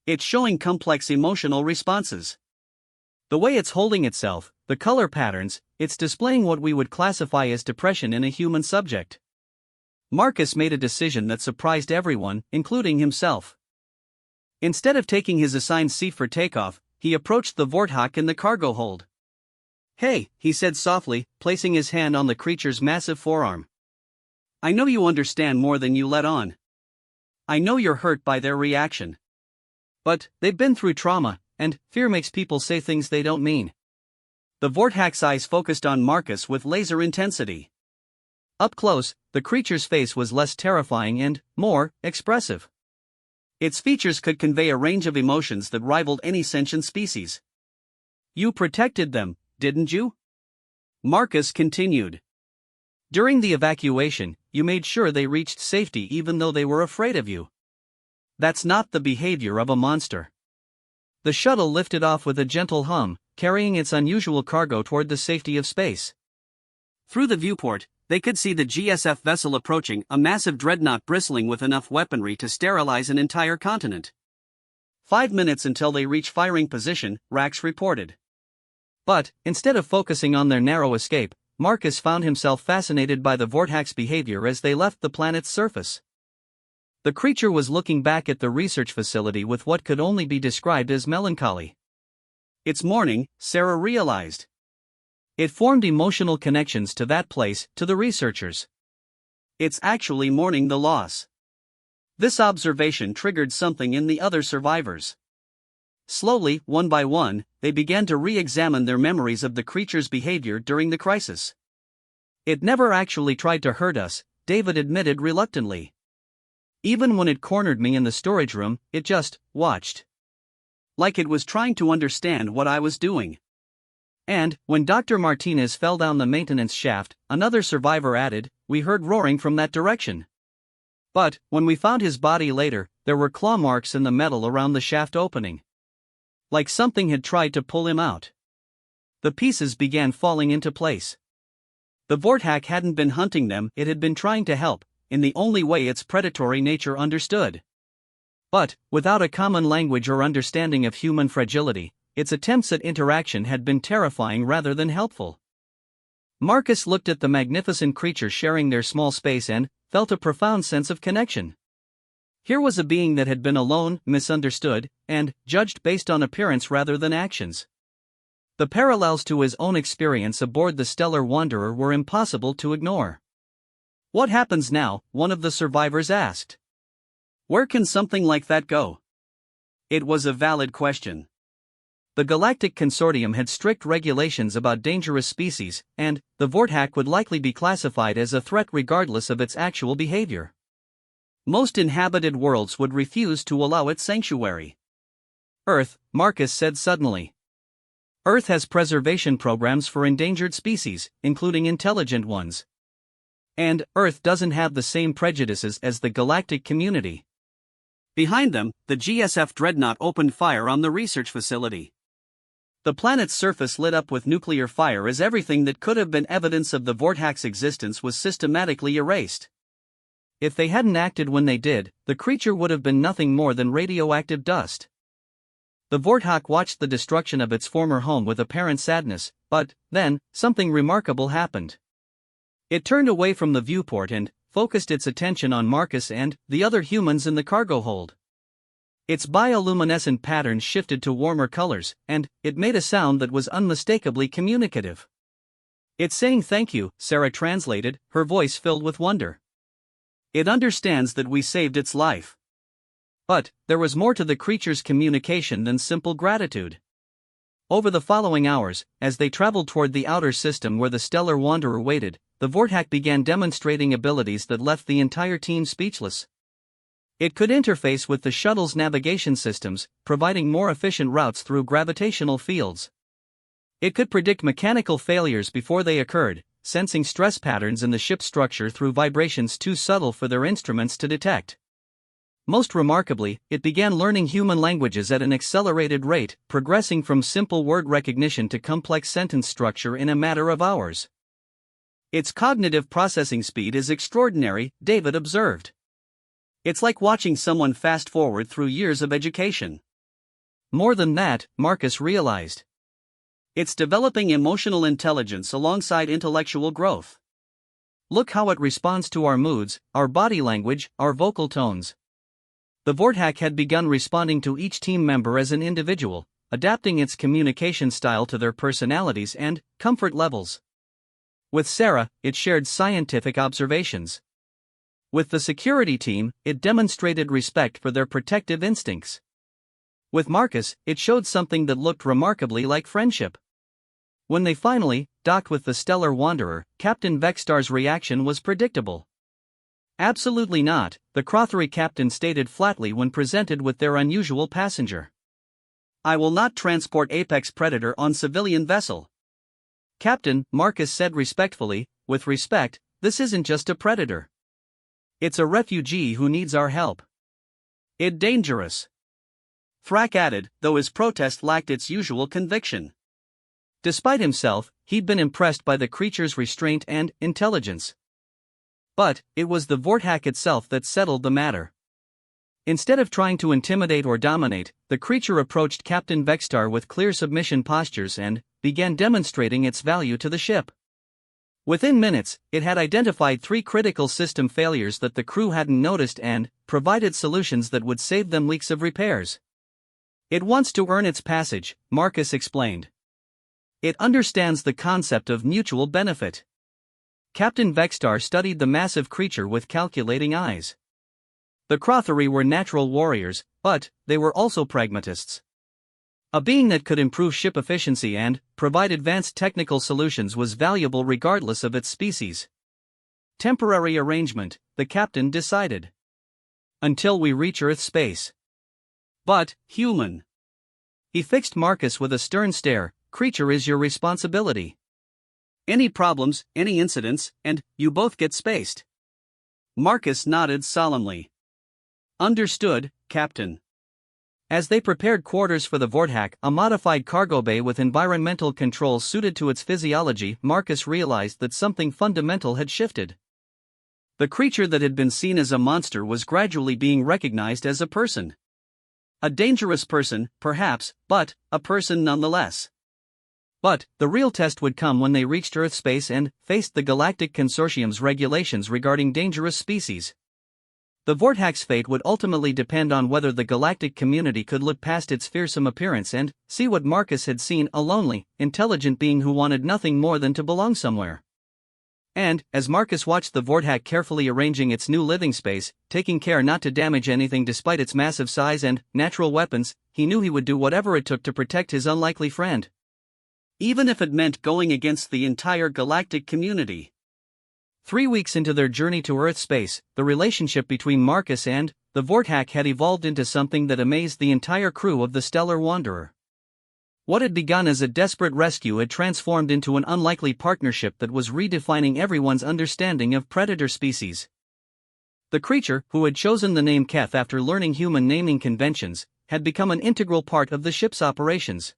"It's showing complex emotional responses. The way it's holding itself, the color patterns, it's displaying what we would classify as depression in a human subject." Marcus made a decision that surprised everyone, including himself. Instead of taking his assigned seat for takeoff, he approached the Vorthax in the cargo hold. "Hey," he said softly, placing his hand on the creature's massive forearm. "I know you understand more than you let on. I know you're hurt by their reaction. But they've been through trauma, and fear makes people say things they don't mean." The Vorthax's eyes focused on Marcus with laser intensity. Up close, the creature's face was less terrifying and more expressive. Its features could convey a range of emotions that rivaled any sentient species. "You protected them, didn't you?" Marcus continued. "During the evacuation, you made sure they reached safety even though they were afraid of you. That's not the behavior of a monster." The shuttle lifted off with a gentle hum, carrying its unusual cargo toward the safety of space. Through the viewport, they could see the GSF vessel approaching, a massive dreadnought bristling with enough weaponry to sterilize an entire continent. 5 minutes until they reach firing position, Rax reported. But, instead of focusing on their narrow escape, Marcus found himself fascinated by the Vorthax's behavior as they left the planet's surface. The creature was looking back at the research facility with what could only be described as melancholy. "It's morning," Sarah realized. It formed emotional connections to that place, to the researchers. "It's actually mourning the loss." This observation triggered something in the other survivors. Slowly, one by one, they began to re-examine their memories of the creature's behavior during the crisis. "It never actually tried to hurt us," David admitted reluctantly. "Even when it cornered me in the storage room, it just watched. Like it was trying to understand what I was doing." And, when Dr. Martinez fell down the maintenance shaft, another survivor added, "We heard roaring from that direction. But, when we found his body later, there were claw marks in the metal around the shaft opening. Like something had tried to pull him out." The pieces began falling into place. The Vorthax hadn't been hunting them, it had been trying to help, in the only way its predatory nature understood. But, without a common language or understanding of human fragility, its attempts at interaction had been terrifying rather than helpful. Marcus looked at the magnificent creature sharing their small space and felt a profound sense of connection. Here was a being that had been alone, misunderstood, and judged based on appearance rather than actions. The parallels to his own experience aboard the Stellar Wanderer were impossible to ignore. "What happens now?" one of the survivors asked. "Where can something like that go?" It was a valid question. The Galactic Consortium had strict regulations about dangerous species, and the Vorthack would likely be classified as a threat regardless of its actual behavior. Most inhabited worlds would refuse to allow it sanctuary. "Earth," Marcus said suddenly. "Earth has preservation programs for endangered species, including intelligent ones. And Earth doesn't have the same prejudices as the galactic community." Behind them, the GSF dreadnought opened fire on the research facility. The planet's surface lit up with nuclear fire as everything that could have been evidence of the Vorthack's existence was systematically erased. If they hadn't acted when they did, the creature would have been nothing more than radioactive dust. The Vorthack watched the destruction of its former home with apparent sadness, but then, something remarkable happened. It turned away from the viewport and focused its attention on Marcus and the other humans in the cargo hold. Its bioluminescent patterns shifted to warmer colors, and it made a sound that was unmistakably communicative. "It's saying thank you," Sarah translated, her voice filled with wonder. "It understands that we saved its life." But there was more to the creature's communication than simple gratitude. Over the following hours, as they traveled toward the outer system where the Stellar Wanderer waited, the Vorthack began demonstrating abilities that left the entire team speechless. It could interface with the shuttle's navigation systems, providing more efficient routes through gravitational fields. It could predict mechanical failures before they occurred, sensing stress patterns in the ship's structure through vibrations too subtle for their instruments to detect. Most remarkably, it began learning human languages at an accelerated rate, progressing from simple word recognition to complex sentence structure in a matter of hours. "Its cognitive processing speed is extraordinary," David observed. "It's like watching someone fast forward through years of education." More than that, Marcus realized. It's developing emotional intelligence alongside intellectual growth. "Look how it responds to our moods, our body language, our vocal tones." The Vorthack had begun responding to each team member as an individual, adapting its communication style to their personalities and comfort levels. With Sarah, it shared scientific observations. With the security team, it demonstrated respect for their protective instincts. With Marcus, it showed something that looked remarkably like friendship. When they finally docked with the Stellar Wanderer, Captain Vextar's reaction was predictable. "Absolutely not," the Crothery captain stated flatly when presented with their unusual passenger. "I will not transport Apex Predator on civilian vessel." "Captain," Marcus said respectfully, "with respect, this isn't just a predator. It's a refugee who needs our help. It's dangerous." Thrak added, though his protest lacked its usual conviction. Despite himself, he'd been impressed by the creature's restraint and intelligence. But it was the Vorthack itself that settled the matter. Instead of trying to intimidate or dominate, the creature approached Captain Vextar with clear submission postures and began demonstrating its value to the ship. Within minutes, it had identified 3 critical system failures that the crew hadn't noticed and provided solutions that would save them weeks of repairs. "It wants to earn its passage," Marcus explained. "It understands the concept of mutual benefit." Captain Vextar studied the massive creature with calculating eyes. The Crothery were natural warriors, but they were also pragmatists. A being that could improve ship efficiency and provide advanced technical solutions was valuable regardless of its species. "Temporary arrangement," the captain decided. "Until we reach Earth space." "But, human." He fixed Marcus with a stern stare. "Creature is your responsibility. Any problems, any incidents, and you both get spaced." Marcus nodded solemnly. "Understood, Captain." As they prepared quarters for the Vorthack, a modified cargo bay with environmental controls suited to its physiology, Marcus realized that something fundamental had shifted. The creature that had been seen as a monster was gradually being recognized as a person. A dangerous person, perhaps, but a person nonetheless. But the real test would come when they reached Earth space and faced the Galactic Consortium's regulations regarding dangerous species. The Vorthax's fate would ultimately depend on whether the galactic community could look past its fearsome appearance and see what Marcus had seen: a lonely, intelligent being who wanted nothing more than to belong somewhere. And, as Marcus watched the Vorthax carefully arranging its new living space, taking care not to damage anything despite its massive size and natural weapons, he knew he would do whatever it took to protect his unlikely friend. Even if it meant going against the entire galactic community. 3 weeks into their journey to Earth space, the relationship between Marcus and the Vorthax had evolved into something that amazed the entire crew of the Stellar Wanderer. What had begun as a desperate rescue had transformed into an unlikely partnership that was redefining everyone's understanding of predator species. The creature, who had chosen the name Keth after learning human naming conventions, had become an integral part of the ship's operations.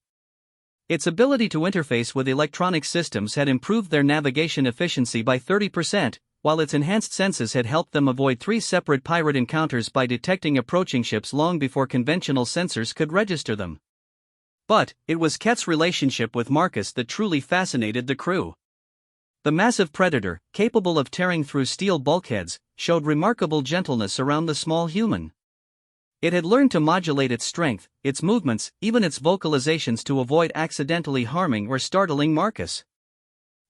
Its ability to interface with electronic systems had improved their navigation efficiency by 30%, while its enhanced senses had helped them avoid 3 separate pirate encounters by detecting approaching ships long before conventional sensors could register them. But it was Keth's relationship with Marcus that truly fascinated the crew. The massive predator, capable of tearing through steel bulkheads, showed remarkable gentleness around the small human. It had learned to modulate its strength, its movements, even its vocalizations to avoid accidentally harming or startling Marcus.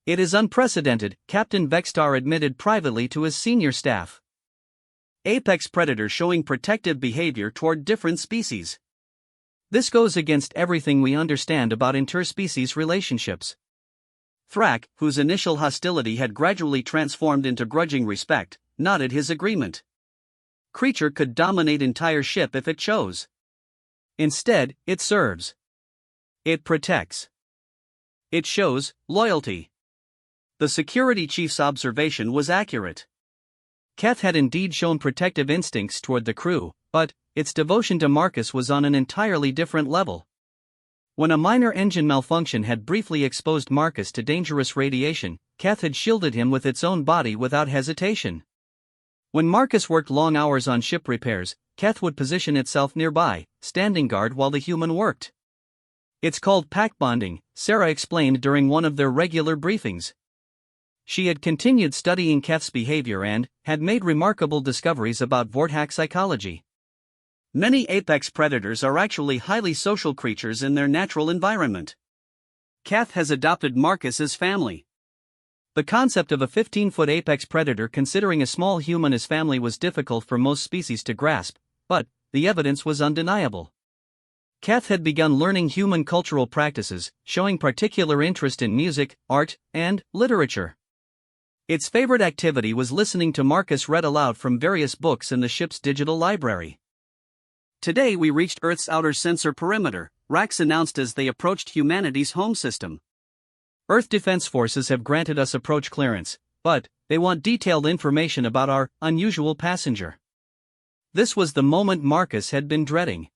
"It is unprecedented," Captain Vextar admitted privately to his senior staff. "Apex predator showing protective behavior toward different species. This goes against everything we understand about interspecies relationships." Thrak, whose initial hostility had gradually transformed into grudging respect, nodded his agreement. Creature could dominate entire ship if it chose. Instead, it serves. It protects. It shows loyalty. The security chief's observation was accurate. Keth had indeed shown protective instincts toward the crew, but its devotion to Marcus was on an entirely different level. When a minor engine malfunction had briefly exposed Marcus to dangerous radiation, Keth had shielded him with its own body without hesitation. When Marcus worked long hours on ship repairs, Keth would position itself nearby, standing guard while the human worked. "It's called pack bonding," Sarah explained during one of their regular briefings. She had continued studying Keth's behavior and had made remarkable discoveries about Vorthax psychology. Many apex predators are actually highly social creatures in their natural environment. Keth has adopted Marcus as family. The concept of a 15-foot apex predator considering a small human as family was difficult for most species to grasp, but the evidence was undeniable. Keth had begun learning human cultural practices, showing particular interest in music, art, and literature. Its favorite activity was listening to Marcus read aloud from various books in the ship's digital library. "Today we reached Earth's outer sensor perimeter," Rax announced as they approached humanity's home system. "Earth Defense Forces have granted us approach clearance, but they want detailed information about our unusual passenger." This was the moment Marcus had been dreading.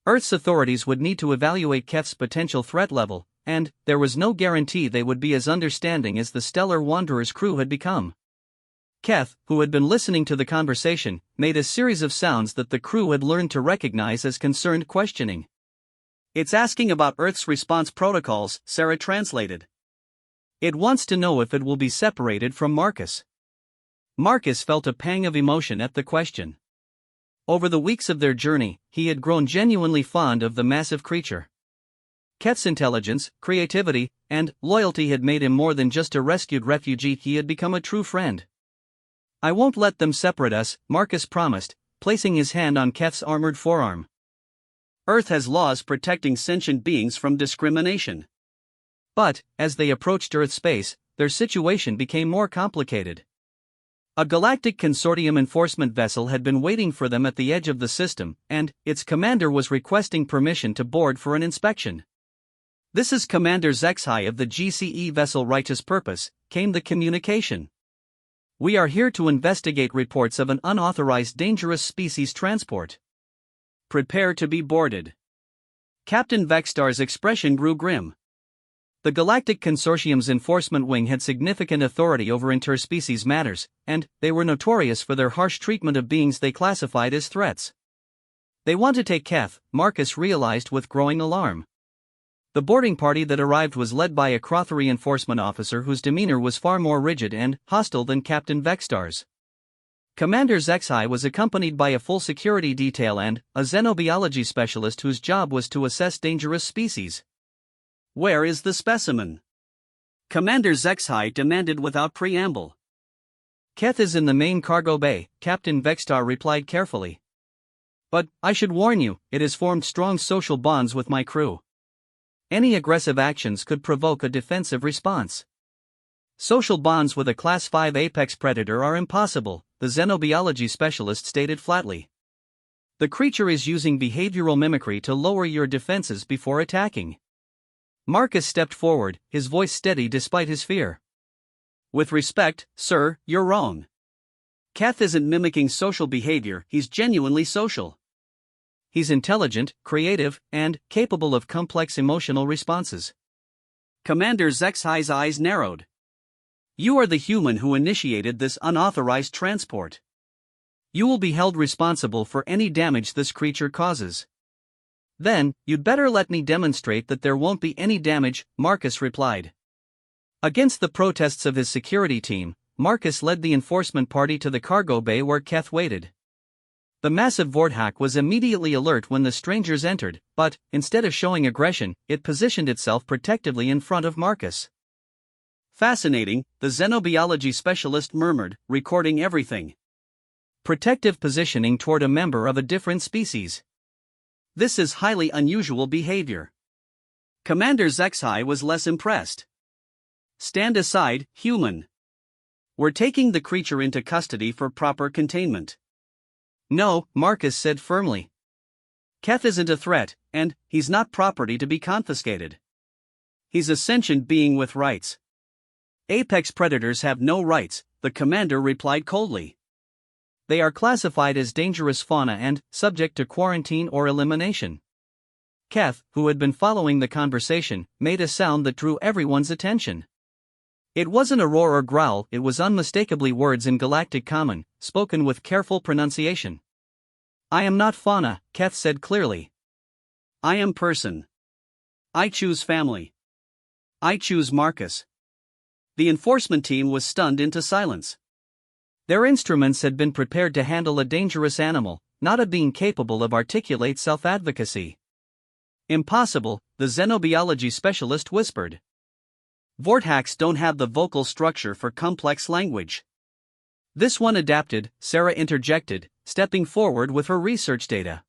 Earth's authorities would need to evaluate Keth's potential threat level, and there was no guarantee they would be as understanding as the Stellar Wanderer's crew had become. Keth, who had been listening to the conversation, made a series of sounds that the crew had learned to recognize as concerned questioning. "It's asking about Earth's response protocols," Sarah translated. "It wants to know if it will be separated from Marcus." Marcus felt a pang of emotion at the question. Over the weeks of their journey, he had grown genuinely fond of the massive creature. Keth's intelligence, creativity, and loyalty had made him more than just a rescued refugee. He had become a true friend. "I won't let them separate us," Marcus promised, placing his hand on Keth's armored forearm. "Earth has laws protecting sentient beings from discrimination." But, as they approached Earth space, their situation became more complicated. A galactic consortium enforcement vessel had been waiting for them at the edge of the system, and its commander was requesting permission to board for an inspection. "This is Commander Zexhai of the GCE vessel Righteous Purpose," came the communication. "We are here to investigate reports of an unauthorized dangerous species transport. Prepare to be boarded." Captain Vextar's expression grew grim. The Galactic Consortium's enforcement wing had significant authority over interspecies matters, and they were notorious for their harsh treatment of beings they classified as threats. They want to take Keth, Marcus realized with growing alarm. The boarding party that arrived was led by a Crothery enforcement officer whose demeanor was far more rigid and hostile than Captain Vextar's. Commander Zexai was accompanied by a full security detail and a xenobiology specialist whose job was to assess dangerous species. "Where is the specimen?" Commander Zexai demanded without preamble. "Keth is in the main cargo bay," Captain Vextar replied carefully. "But, I should warn you, it has formed strong social bonds with my crew. Any aggressive actions could provoke a defensive response." "Social bonds with a Class 5 apex predator are impossible," the xenobiology specialist stated flatly. "The creature is using behavioral mimicry to lower your defenses before attacking." Marcus stepped forward, his voice steady despite his fear. "With respect, sir, you're wrong. Keth isn't mimicking social behavior, he's genuinely social. He's intelligent, creative, and capable of complex emotional responses." Commander Zexai's eyes narrowed. "You are the human who initiated this unauthorized transport. You will be held responsible for any damage this creature causes." "Then, you'd better let me demonstrate that there won't be any damage," Marcus replied. Against the protests of his security team, Marcus led the enforcement party to the cargo bay where Keth waited. The massive Vorthak was immediately alert when the strangers entered, but, instead of showing aggression, it positioned itself protectively in front of Marcus. "Fascinating," the xenobiology specialist murmured, recording everything. "Protective positioning toward a member of a different species. This is highly unusual behavior." Commander Zexai was less impressed. "Stand aside, human. We're taking the creature into custody for proper containment." "No," Marcus said firmly. "Keth isn't a threat, and he's not property to be confiscated. He's a sentient being with rights." "Apex predators have no rights," the commander replied coldly. "They are classified as dangerous fauna and subject to quarantine or elimination." Keth, who had been following the conversation, made a sound that drew everyone's attention. It wasn't a roar or growl, it was unmistakably words in Galactic Common, spoken with careful pronunciation. "I am not fauna," Keth said clearly. "I am person. I choose family. I choose Marcus." The enforcement team was stunned into silence. Their instruments had been prepared to handle a dangerous animal, not a being capable of articulate self-advocacy. "Impossible," the xenobiology specialist whispered. "Vorthaks don't have the vocal structure for complex language." "This one adapted," Sarah interjected, stepping forward with her research data.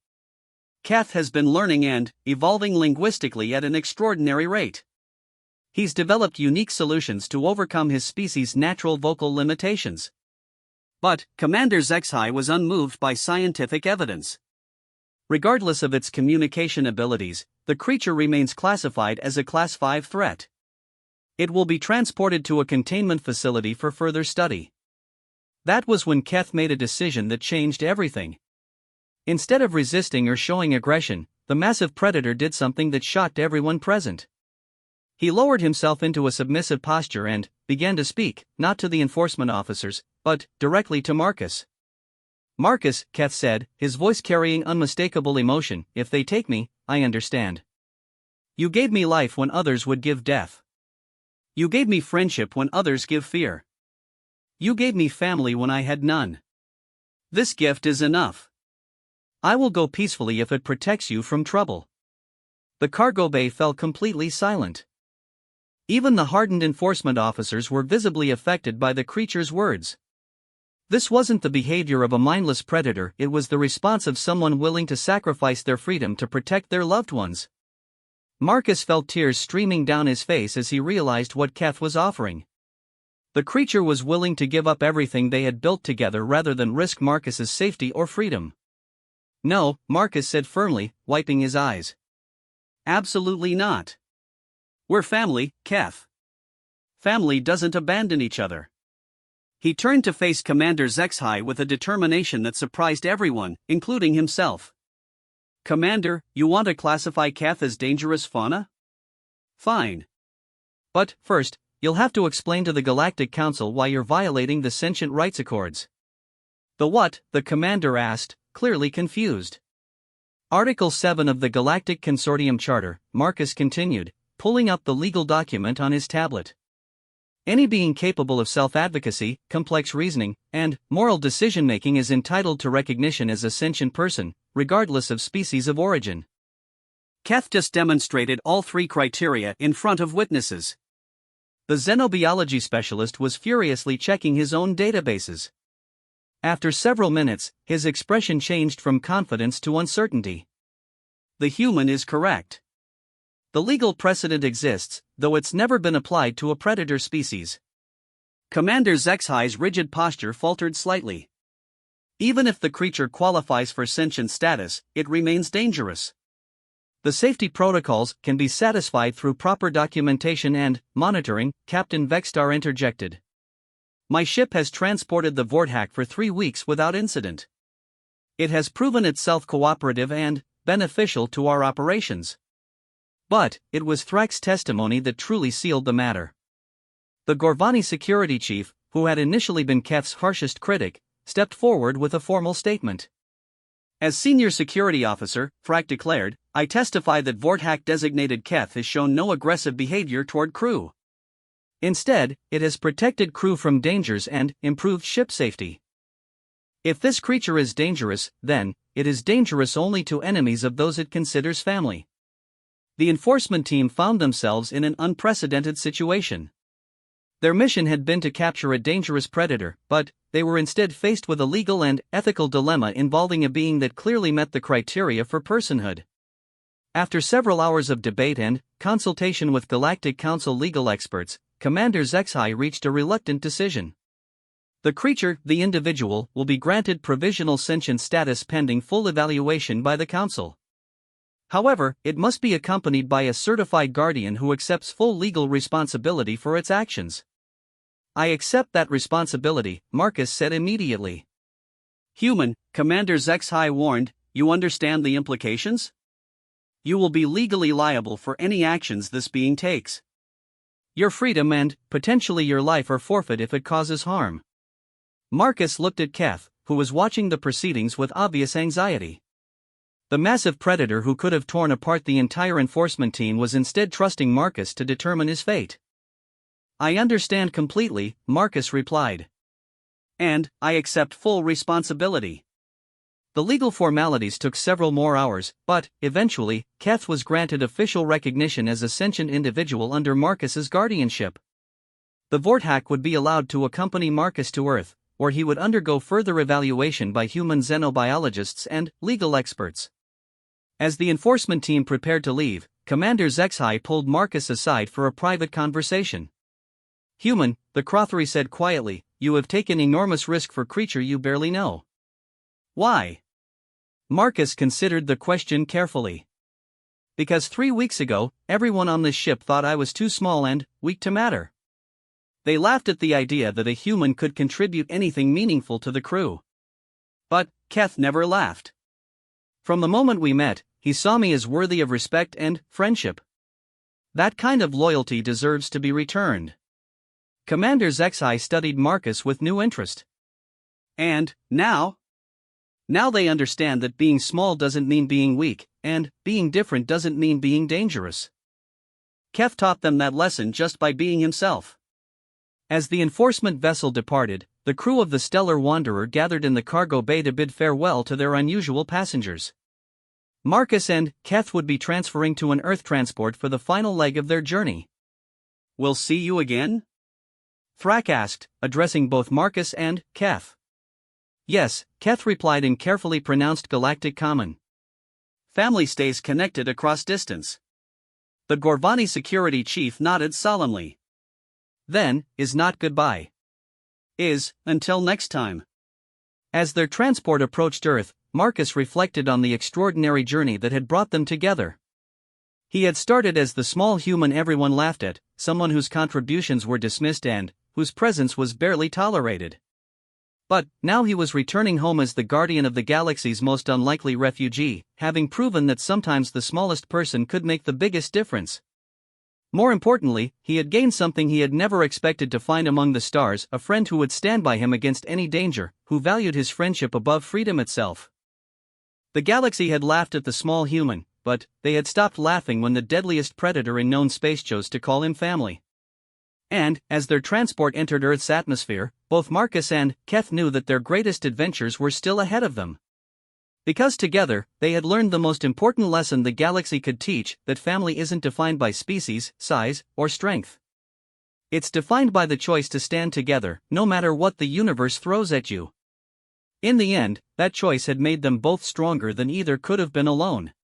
"Keth has been learning and evolving linguistically at an extraordinary rate. He's developed unique solutions to overcome his species' natural vocal limitations." But Commander Zexai was unmoved by scientific evidence. "Regardless of its communication abilities, the creature remains classified as a Class 5 threat. It will be transported to a containment facility for further study." That was when Keth made a decision that changed everything. Instead of resisting or showing aggression, the massive predator did something that shocked everyone present. He lowered himself into a submissive posture and began to speak, not to the enforcement officers, but directly to Marcus. "Marcus," Keth said, his voice carrying unmistakable emotion, "if they take me, I understand. You gave me life when others would give death. You gave me friendship when others give fear. You gave me family when I had none. This gift is enough. I will go peacefully if it protects you from trouble." The cargo bay fell completely silent. Even the hardened enforcement officers were visibly affected by the creature's words. This wasn't the behavior of a mindless predator, it was the response of someone willing to sacrifice their freedom to protect their loved ones. Marcus felt tears streaming down his face as he realized what Keth was offering. The creature was willing to give up everything they had built together rather than risk Marcus's safety or freedom. "No," Marcus said firmly, wiping his eyes. "Absolutely not. We're family, Keth. Family doesn't abandon each other." He turned to face Commander Zexai with a determination that surprised everyone, including himself. "Commander, you want to classify Keth as dangerous fauna? Fine. But, first, you'll have to explain to the Galactic Council why you're violating the Sentient Rights Accords." "The what?" the commander asked, clearly confused. Article 7 of the Galactic Consortium Charter, Marcus continued, pulling up the legal document on his tablet. Any being capable of self-advocacy, complex reasoning, and moral decision-making is entitled to recognition as a sentient person, regardless of species of origin. Keth just demonstrated all three criteria in front of witnesses. The xenobiology specialist was furiously checking his own databases. After several minutes, his expression changed from confidence to uncertainty. The human is correct. The legal precedent exists, though it's never been applied to a predator species. Commander Zexhi's rigid posture faltered slightly. Even if the creature qualifies for sentient status, it remains dangerous. The safety protocols can be satisfied through proper documentation and monitoring, Captain Vexstar interjected. My ship has transported the Vorthak for 3 weeks without incident. It has proven itself cooperative and beneficial to our operations. But it was Thrak's testimony that truly sealed the matter. The Gorvani security chief, who had initially been Keth's harshest critic, stepped forward with a formal statement. As senior security officer, Thrak declared, I testify that Vorthak-designated Keth has shown no aggressive behavior toward crew. Instead, it has protected crew from dangers and improved ship safety. If this creature is dangerous, then it is dangerous only to enemies of those it considers family. The enforcement team found themselves in an unprecedented situation. Their mission had been to capture a dangerous predator, but they were instead faced with a legal and ethical dilemma involving a being that clearly met the criteria for personhood. After several hours of debate and consultation with Galactic Council legal experts, Commander Zexhi reached a reluctant decision. The creature, the individual, will be granted provisional sentient status pending full evaluation by the Council. However, it must be accompanied by a certified guardian who accepts full legal responsibility for its actions. I accept that responsibility, Marcus said immediately. Human, Commander Zexhi warned, you understand the implications? You will be legally liable for any actions this being takes. Your freedom and, potentially your life are forfeit if it causes harm. Marcus looked at Keth, who was watching the proceedings with obvious anxiety. The massive predator who could have torn apart the entire enforcement team was instead trusting Marcus to determine his fate. I understand completely, Marcus replied. And I accept full responsibility. The legal formalities took several more hours, but, eventually, Keth was granted official recognition as a sentient individual under Marcus's guardianship. The Vorthak would be allowed to accompany Marcus to Earth, where he would undergo further evaluation by human xenobiologists and legal experts. As the enforcement team prepared to leave, Commander Zexhi pulled Marcus aside for a private conversation. Human, the Crothry said quietly, you have taken enormous risk for creature you barely know. Why? Marcus considered the question carefully. Because 3 weeks ago, everyone on this ship thought I was too small and weak to matter. They laughed at the idea that a human could contribute anything meaningful to the crew. But Keth never laughed. From the moment we met, he saw me as worthy of respect and friendship. That kind of loyalty deserves to be returned. Commander Zexhi studied Marcus with new interest. And, now? Now they understand that being small doesn't mean being weak, and being different doesn't mean being dangerous. Keth taught them that lesson just by being himself. As the enforcement vessel departed, the crew of the Stellar Wanderer gathered in the cargo bay to bid farewell to their unusual passengers. Marcus and Keth would be transferring to an Earth transport for the final leg of their journey. We'll see you again? Thrak asked, addressing both Marcus and Keth. Yes, Keth replied in carefully pronounced Galactic Common. Family stays connected across distance. The Gorvani security chief nodded solemnly. Then, is not goodbye. Is, until next time. As their transport approached Earth, Marcus reflected on the extraordinary journey that had brought them together. He had started as the small human everyone laughed at, someone whose contributions were dismissed and whose presence was barely tolerated. But now he was returning home as the guardian of the galaxy's most unlikely refugee, having proven that sometimes the smallest person could make the biggest difference. More importantly, he had gained something he had never expected to find among the stars, a friend who would stand by him against any danger, who valued his friendship above freedom itself. The galaxy had laughed at the small human, but they had stopped laughing when the deadliest predator in known space chose to call him family. And, as their transport entered Earth's atmosphere, both Marcus and Keth knew that their greatest adventures were still ahead of them. Because together, they had learned the most important lesson the galaxy could teach, that family isn't defined by species, size, or strength. It's defined by the choice to stand together, no matter what the universe throws at you. In the end, that choice had made them both stronger than either could have been alone.